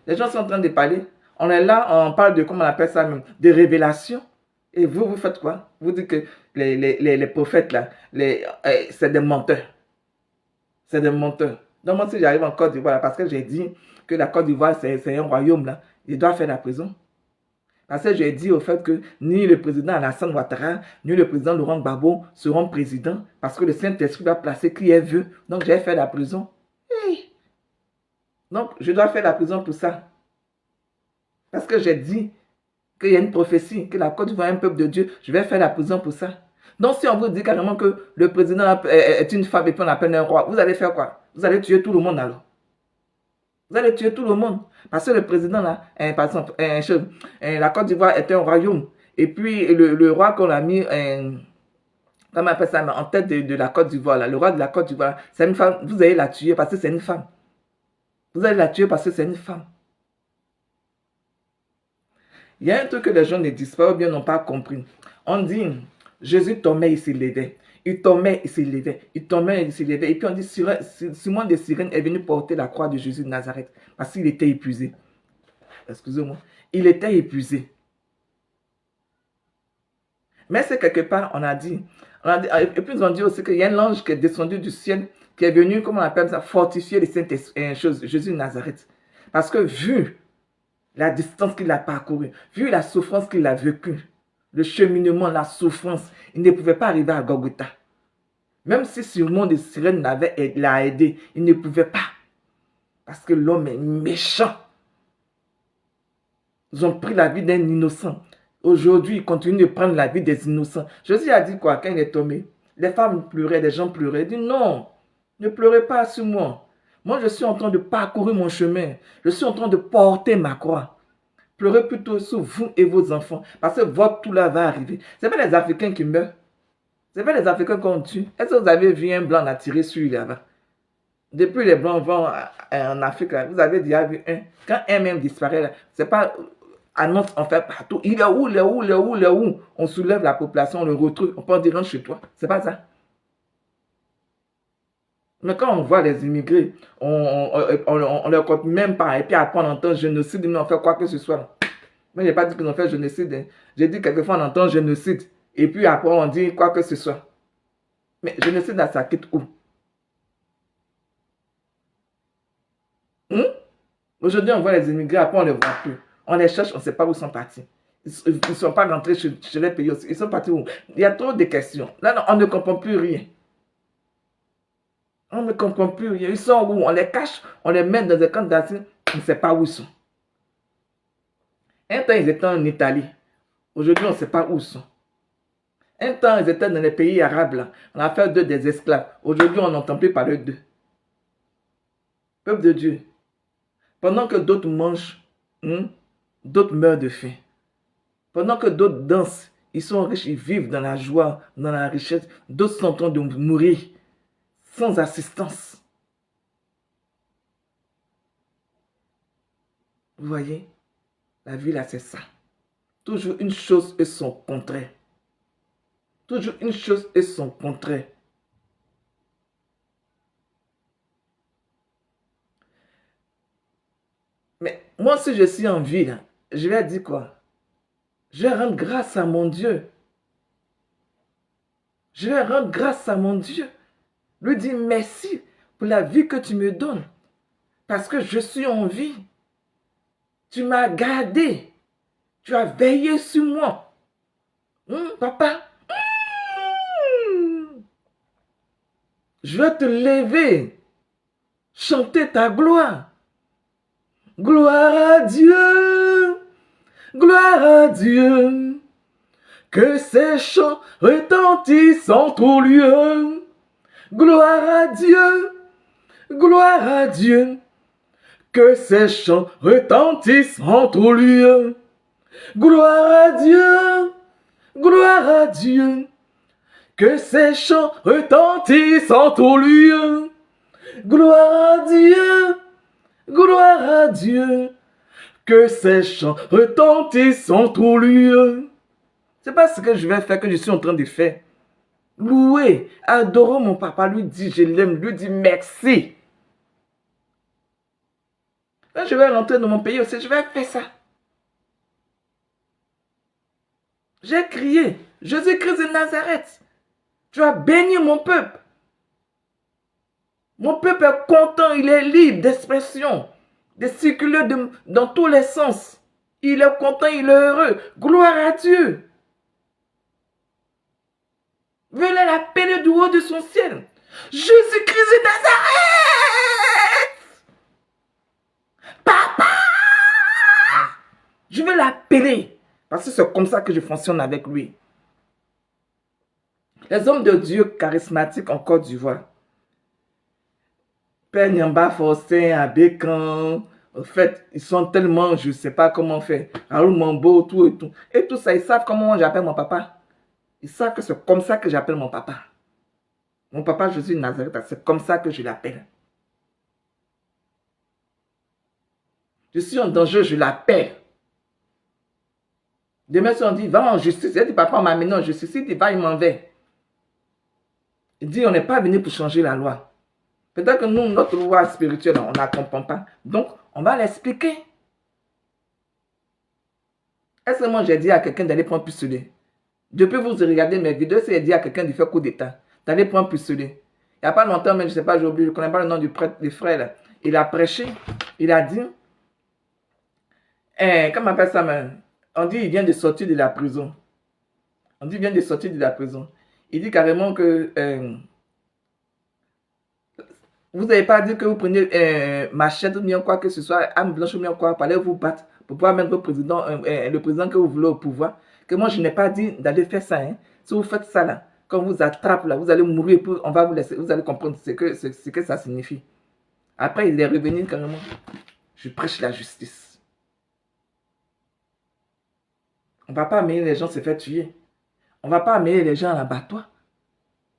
les gens sont en train de parler. On est là, on parle de, comment on appelle ça même, de révélation. Et vous faites quoi? Vous dites que les prophètes, là, c'est des menteurs. C'est des menteurs. Donc moi, si j'arrive en Côte d'Ivoire, parce que j'ai dit que la Côte d'Ivoire, c'est un royaume, là, il doit faire la prison. Parce que j'ai dit au fait que ni le président Alassane Ouattara, ni le président Laurent Gbagbo seront présidents parce que le Saint-Esprit va placer qui est veut. Donc j'ai fait la prison. Hey. Donc je dois faire la prison pour ça. Parce que j'ai dit qu'il y a une prophétie, que la Côte d'Ivoire est un peuple de Dieu. Je vais faire la prison pour ça. Donc si on vous dit carrément que le président est une femme et puis on appelle un roi, vous allez faire quoi? Vous allez tuer tout le monde alors. Vous allez tuer tout le monde. Parce que le président, là, par exemple, la Côte d'Ivoire est un royaume. Et puis, le roi qu'on a mis, comment on appelle ça, en tête de la Côte d'Ivoire, le roi de la Côte d'Ivoire, c'est une femme. Vous allez la tuer parce que c'est une femme. Vous allez la tuer parce que c'est une femme. Il y a un truc que les gens ne disent pas ou bien n'ont pas compris. On dit, Jésus tombait, il s'élevait. Il tombait, il s'élevait. Il tombait, il s'élevait. Et puis on dit, Simon de Cyrène est venu porter la croix de Jésus de Nazareth parce qu'il était épuisé. Excusez-moi. Il était épuisé. Mais c'est quelque part, on a dit. Et puis ils ont dit aussi qu'il y a un ange qui est descendu du ciel, qui est venu, comment on appelle ça, fortifier les Jésus de Nazareth. Parce que vu la distance qu'il a parcourue, vu la souffrance qu'il a vécue, le cheminement, la souffrance, il ne pouvait pas arriver à Golgotha. Même si Simon de Cyrène l'a aidé, il ne pouvait pas. Parce que l'homme est méchant. Ils ont pris la vie d'un innocent. Aujourd'hui, ils continuent de prendre la vie des innocents. Jésus a dit quoi quand il est tombé? Les femmes pleuraient, les gens pleuraient. Il dit non, ne pleurez pas sur moi. Moi, je suis en train de parcourir mon chemin. Je suis en train de porter ma croix. Pleurez plutôt sur vous et vos enfants. Parce que votre tout là va arriver. Ce n'est pas les Africains qui meurent. Ce n'est pas les Africains qu'on tue. Est-ce que vous avez vu un blanc tirer sur lui là-bas? Depuis les blancs vont en Afrique, là, vous avez déjà vu un. Quand un même disparaît, ce n'est pas annonce en fait partout. Il est où, il est où, il est où, il est où? On soulève la population, on le retrouve, on peut en dire rentre chez toi. C'est pas ça. Mais quand on voit les immigrés, on leur compte même pas. Et puis après on entend génocide, mais on fait quoi que ce soit. Mais je n'ai pas dit qu'ils ont fait génocide. Hein. J'ai dit quelquefois on entend génocide. Et puis après on dit quoi que ce soit. Mais génocide, ça quitte où? Aujourd'hui on voit les immigrés, après on ne les voit plus. On les cherche, on ne sait pas où ils sont partis. Ils ne sont pas rentrés chez les pays aussi. Ils sont partis où? Il y a trop de questions. Là, on ne comprend plus rien. On ne comprend plus rien. Ils sont où? On les cache, on les met dans des camps d'asile. On ne sait pas où ils sont. Un temps, ils étaient en Italie. Aujourd'hui, on ne sait pas où ils sont. Un temps, ils étaient dans les pays arabes. Là. On a fait d'eux des esclaves. Aujourd'hui, on n'entend plus parler d'eux. Peuple de Dieu. Pendant que d'autres mangent, d'autres meurent de faim. Pendant que d'autres dansent, ils sont riches, ils vivent dans la joie, dans la richesse. D'autres sont en train de mourir sans assistance. Vous voyez, la vie là, c'est ça. Toujours une chose et son contraire. Toujours une chose et son contraire. Mais moi, si je suis en vie, là, je vais dire quoi? Je vais rendre grâce à mon Dieu. Je vais rendre grâce à mon Dieu. Lui dire merci pour la vie que tu me donnes. Parce que je suis en vie. Tu m'as gardé. Tu as veillé sur moi. Papa, je vais te lever. Chanter ta gloire. Gloire à Dieu. Gloire à Dieu. Que ces chants retentissent en tout lieu. Gloire à Dieu. Gloire à Dieu. Que ces chants retentissent en tout lieu. Gloire à Dieu. Gloire à Dieu. Que ces chants retentissent en tout lieu. Gloire à Dieu. Gloire à Dieu. Que ces chants retentissent en tout lieu. C'est pas ce que je vais faire, que je suis en train de faire. Louer, adorer mon papa, lui dire je l'aime, lui dire merci. Quand je vais rentrer dans mon pays aussi, je vais faire ça. J'ai crié, Jésus-Christ de Nazareth, tu as béni mon peuple. Mon peuple est content, il est libre d'expression, de circuler dans tous les sens. Il est content, il est heureux. Gloire à Dieu. Venez l'appeler du haut de son ciel. Jésus-Christ de Nazareth. Papa. Je vais l'appeler. Parce que c'est comme ça que je fonctionne avec lui. Les hommes de Dieu charismatiques en Côte d'Ivoire. Père Nyamba Faustin, Abékan. En fait, ils sont tellement, je ne sais pas comment faire. Raoul Mambo, tout et tout. Et tout ça, ils savent comment j'appelle mon papa. Ils savent que c'est comme ça que j'appelle mon papa. Mon papa Jésus de Nazareth, c'est comme ça que je l'appelle. Je suis en danger, je l'appelle. Demain, si on dit, va en justice, il dit, papa, on m'a amené en justice. Il dit, va, il m'en va. Il dit, on n'est pas venu pour changer la loi. Peut-être que nous, notre loi spirituelle, on ne la comprend pas. Donc, on va l'expliquer. Est-ce que moi, j'ai dit à quelqu'un d'aller prendre un pistolet? Depuis vous regardez mes vidéos, c'est dit à quelqu'un de faire coup d'état, d'aller prendre un pistolet. Il n'y a pas longtemps, mais je ne sais pas, j'ai oublié, je ne connais pas le nom du prêtre, du frère. Là. Il a prêché, il a dit, comment on appelle ça, mais, on dit il vient de sortir de la prison. On dit il vient de sortir de la prison. Il dit carrément que vous n'avez pas dit que vous prenez machette ou bien quoi que ce soit, âme blanche ou bien quoi, pour aller vous battre, pour pouvoir mettre le président que vous voulez au pouvoir. Que moi, je n'ai pas dit d'aller faire ça. Hein. Si vous faites ça là, quand on vous attrape là, vous allez mourir, puis on va vous laisser, vous allez comprendre ce que ça signifie. Après, il est revenu carrément. Je prêche la justice. On ne va pas amener les gens se faire tuer. On ne va pas amener les gens à l'abattoir.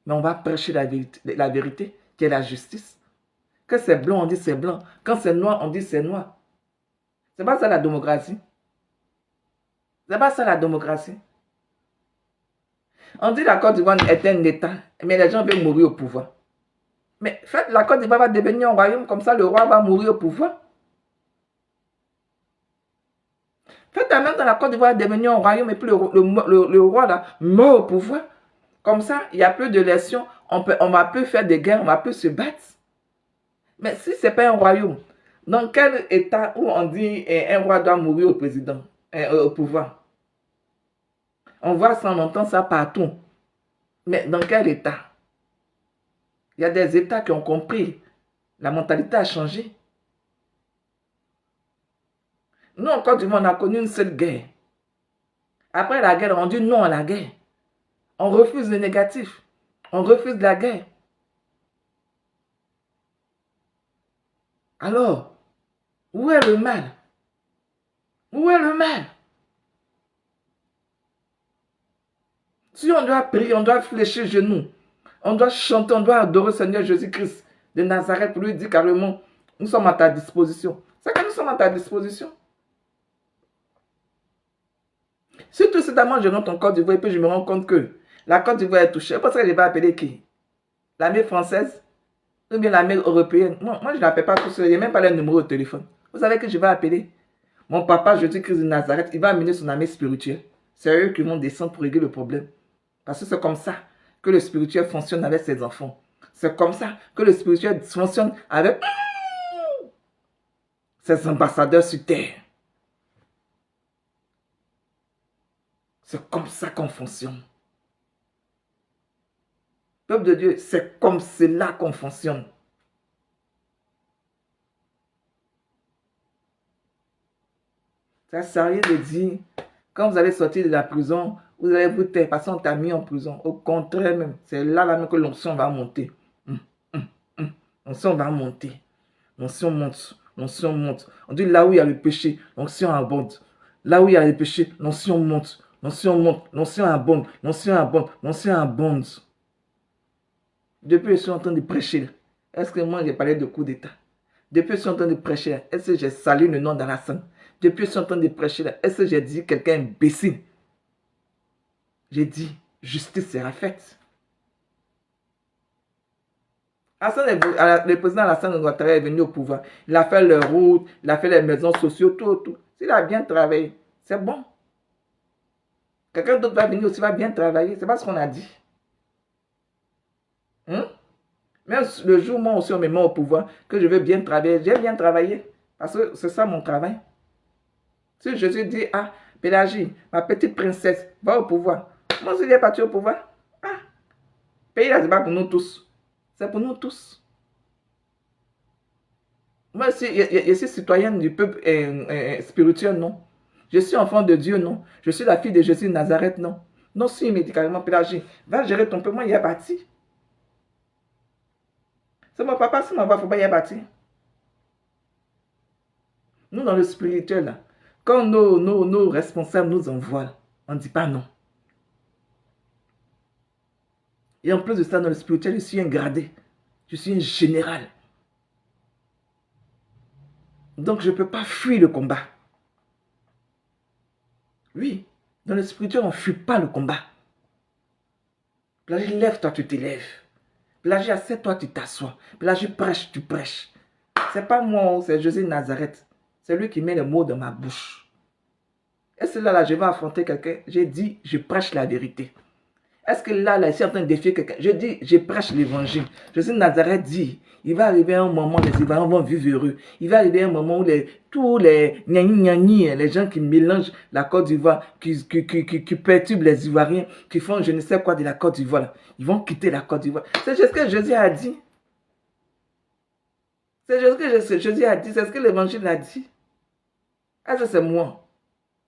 Mais on va prêcher la vérité, qui est la justice. Quand c'est blanc, on dit c'est blanc. Quand c'est noir, on dit c'est noir. C'est pas ça la démocratie. C'est pas ça la démocratie. On dit la Côte d'Ivoire est un État, mais les gens veulent mourir au pouvoir. Mais faites, la Côte d'Ivoire va devenir un royaume, comme ça le roi va mourir au pouvoir. Faites en même temps la Côte d'Ivoire devenir un royaume et puis le roi là meurt au pouvoir. Comme ça, il n'y a plus d'élections, on va plus faire des guerres, on va plus se battre. Mais si ce n'est pas un royaume, dans quel État où on dit un roi doit mourir au président, au pouvoir? On voit ça, on entend ça partout. Mais dans quel État? Il y a des États qui ont compris. La mentalité a changé. Nous, en Côte d'Ivoire, on a connu une seule guerre. Après la guerre, on dit non à la guerre. On refuse le négatif. On refuse la guerre. Alors, où est le mal? Où est le mal? Si on doit prier, on doit fléchir genoux, on doit chanter, on doit adorer le Seigneur Jésus-Christ de Nazareth pour lui dire carrément, nous sommes à ta disposition. C'est que nous sommes à ta disposition. Surtout si d'abord je rentre en Côte d'Ivoire et puis je me rends compte que la Côte d'Ivoire est touchée. C'est pour ça que je vais appeler qui? L'armée française ou bien l'armée européenne? Moi je n'appelle pas tout seul. Il n'y a même pas le numéro de téléphone. Vous savez que je vais appeler mon papa, Jésus-Christ de Nazareth. Il va amener son armée spirituelle. C'est eux qui vont descendre pour régler le problème. Parce que c'est comme ça que le spirituel fonctionne avec ses enfants. C'est comme ça que le spirituel fonctionne avec ses ambassadeurs sur terre. C'est comme ça qu'on fonctionne. Peuple de Dieu, c'est comme cela qu'on fonctionne. Ça ne sert à rien de dire, quand vous allez sortir de la prison, vous allez vous taire parce qu'on t'a mis en prison. Au contraire même, c'est là même que l'onction va monter. L'onction va monter. L'onction monte. L'onction monte. On dit là où il y a le péché, l'onction abonde. Là où il y a le péché, l'onction monte. L'onction monte. L'onction abonde. L'onction abonde. L'onction abonde. Depuis, je suis en train de prêcher. Est-ce que moi, j'ai parlé de coup d'État? Depuis, je suis en train de prêcher. Est-ce que j'ai salué le nom dans la scène? Depuis, je suis en train de prêcher. Est-ce que j'ai dit quelqu'un imbécile? J'ai dit, justice sera faite. Le président Alassane Ouattara est venu au pouvoir. Il a fait les routes, il a fait les maisons sociales, tout. S'il a bien travaillé, c'est bon. Quelqu'un d'autre va venir aussi, va bien travailler. C'est pas ce qu'on a dit. Même le jour où moi aussi on me met au pouvoir, que je veux bien travailler, j'ai bien travaillé. Parce que c'est ça mon travail. Si Jésus dit, ah, Pélagie, ma petite princesse, va au pouvoir. Moi aussi j'ai parti au pouvoir. Ah, pays là, c'est pas pour nous tous. C'est pour nous tous. Moi aussi, je suis citoyenne du peuple spirituel, non. Je suis enfant de Dieu, non. Je suis la fille de Jésus de Nazareth, non. Non, si médicalement, Pélagie, va gérer ton peuple, moi, il y a bâti. C'est mon papa, si mon papa, il ne faut pas y a bâti. Nous, dans le spirituel, là, quand nos responsables nous envoient, on ne dit pas non. Et en plus de ça, dans le spirituel, je suis un gradé. Je suis un général. Donc, je ne peux pas fuir le combat. Oui, dans le spirituel, on ne fuit pas le combat. Pélagie, lève-toi, tu t'élèves. Pélagie, assieds-toi, tu t'assois. Pélagie, prêche, tu prêches. C'est pas moi, c'est Jésus de Nazareth. C'est lui qui met les mots dans ma bouche. Est-ce que là, je vais affronter quelqu'un? J'ai dit, je prêche la vérité. Est-ce que là, je suis en train de défier quelqu'un? Je dis, je prêche l'évangile. Jésus de Nazareth dit, il va arriver un moment où les Ivoiriens vont vivre heureux. Il va arriver un moment où tous les gnani, les gens qui mélangent la Côte d'Ivoire, qui perturbent les Ivoiriens, qui font je ne sais quoi de la Côte d'Ivoire, ils vont quitter la Côte d'Ivoire. C'est ce que Jésus a dit. C'est ce que Jésus a dit. C'est ce que l'évangile a dit. Ah, ça c'est moi.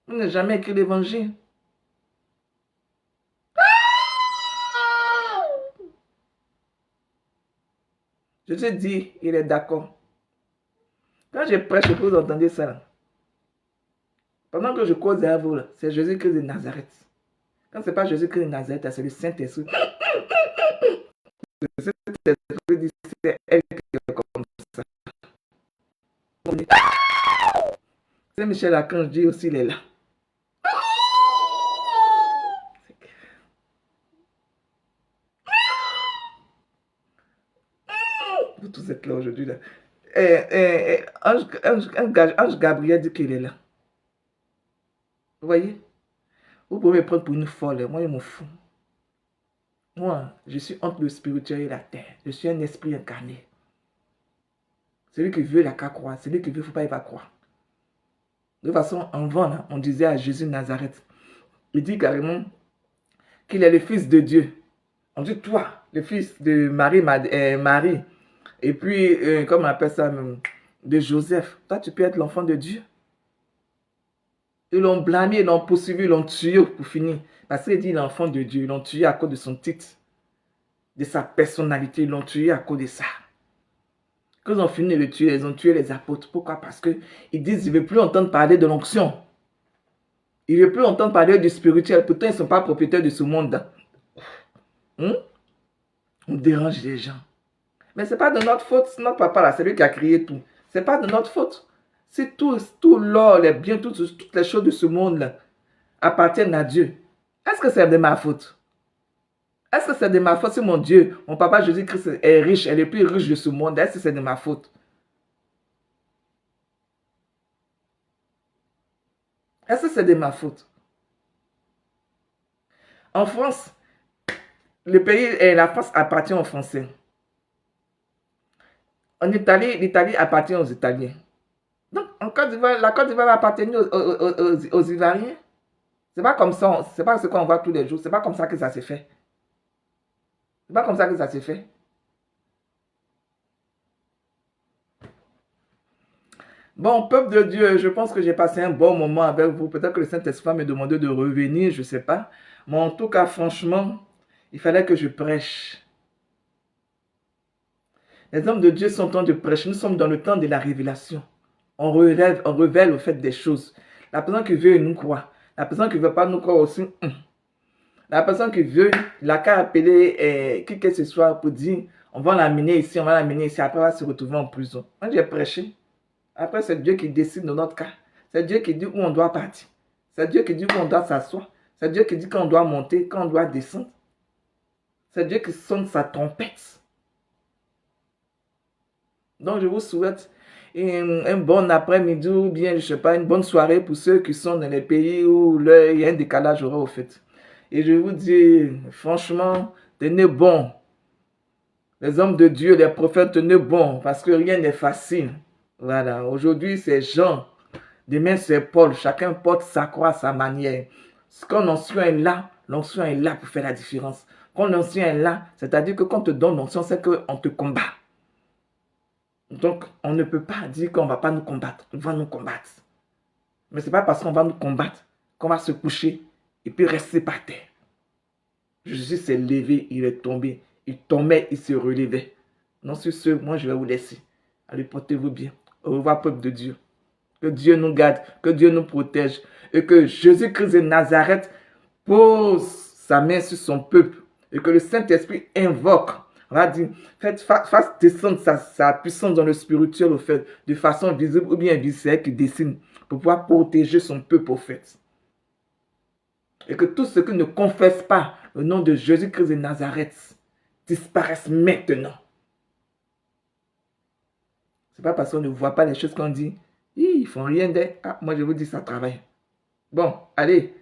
On n'a jamais écrit l'évangile. Jésus dit, il est d'accord. Quand je prêche, vous entendez ça. Pendant que je cause à vous, c'est Jésus-Christ de Nazareth. Quand ce n'est pas Jésus-Christ de Nazareth, c'est le Saint-Esprit. Le Saint-Esprit dit, c'est elle qui est comme ça. Saint-Michel Archange dit aussi, il est là. Vous tous êtes là aujourd'hui. Là. Ange Gabriel dit qu'il est là. Vous voyez? Vous pouvez me prendre pour une folle. Moi, je m'en fous. Moi, je suis entre le spirituel et la terre. Je suis un esprit incarné. Celui qui veut, il n'a qu'à croire. Celui qui veut, il ne faut pas y croire. De toute façon, avant, là, on disait à Jésus de Nazareth, il dit carrément qu'il est le fils de Dieu. On dit, toi, le fils de Marie, et puis, comment on appelle ça, de Joseph, toi, tu peux être l'enfant de Dieu. Ils l'ont blâmé, ils l'ont poursuivi, ils l'ont tué pour finir. Parce qu'il dit l'enfant de Dieu, ils l'ont tué à cause de son titre, de sa personnalité, ils l'ont tué à cause de ça. Quand ils ont fini de le tuer, ils ont tué les apôtres. Pourquoi? Parce qu'ils disent, ils ne veulent plus entendre parler de l'onction. Ils ne veulent plus entendre parler du spirituel. Pourtant, ils ne sont pas propriétaires de ce monde. On dérange les gens. Mais ce n'est pas de notre faute. C'est notre papa là, c'est lui qui a créé tout. Ce n'est pas de notre faute. C'est tout l'or, les biens, toutes les choses de ce monde là. appartiennent à Dieu, est-ce que c'est de ma faute? Est-ce que c'est de ma faute si mon Dieu, mon papa Jésus-Christ est riche, est le plus riche de ce monde? Est-ce que c'est de ma faute? Est-ce que c'est de ma faute? En France, le pays et la France appartient aux Français. En Italie, l'Italie appartient aux Italiens. Donc, en Côte d'Ivoire, la Côte d'Ivoire va appartenir aux Ivoiriens. C'est pas comme ça, c'est pas ce qu'on voit tous les jours. C'est pas comme ça que ça s'est fait. C'est pas comme ça que ça s'est fait. Bon, peuple de Dieu, je pense que j'ai passé un bon moment avec vous. Peut-être que le Saint-Esprit va me demander de revenir, je ne sais pas. Mais en tout cas, franchement, il fallait que je prêche. Les hommes de Dieu sont en train de prêcher. Nous sommes dans le temps de la révélation. On révèle au fait des choses. La personne qui veut nous croit. La personne qui ne veut pas nous croire aussi. La personne qui veut, il a qu'à appeler qui que ce soit pour dire on va l'amener ici, on va l'amener ici. Après, on va se retrouver en prison. Moi, j'ai prêché. Après, c'est Dieu qui décide dans notre cas. C'est Dieu qui dit où on doit partir. C'est Dieu qui dit où on doit s'asseoir. C'est Dieu qui dit quand on doit monter, quand on doit descendre. C'est Dieu qui sonne sa trompette. Donc, je vous souhaite un bon après-midi ou bien, je ne sais pas, une bonne soirée pour ceux qui sont dans les pays où il y a un décalage horaire au fait. Et je vous dis, franchement, tenez bon. Les hommes de Dieu, les prophètes, tenez bon, parce que rien n'est facile. Voilà, aujourd'hui c'est Jean, demain c'est Paul, chacun porte sa croix à sa manière. Quand l'onction est là pour faire la différence. Quand l'onction est là, c'est-à-dire que quand on te donne l'onction, c'est qu'on te combat. Donc, on ne peut pas dire qu'on ne va pas nous combattre. On va nous combattre. Mais ce n'est pas parce qu'on va nous combattre qu'on va se coucher et puis rester par terre. Jésus s'est levé, il est tombé. Il tombait, il se relevait. Non, sur ce, moi je vais vous laisser. Allez, portez-vous bien. Au revoir, peuple de Dieu. Que Dieu nous garde, que Dieu nous protège. Et que Jésus-Christ de Nazareth pose sa main sur son peuple. Et que le Saint-Esprit invoque. On va dire, fasse descendre sa puissance dans le spirituel, au fait, de façon visible ou bien invisible, qui dessine, pour pouvoir protéger son peuple, au fait. Et que tous ceux qui ne confessent pas le nom de Jésus-Christ de Nazareth disparaissent maintenant. Ce n'est pas parce qu'on ne voit pas les choses qu'on dit. Ils font rien d'être. Ah, moi je vous dis, ça travaille. Bon, allez.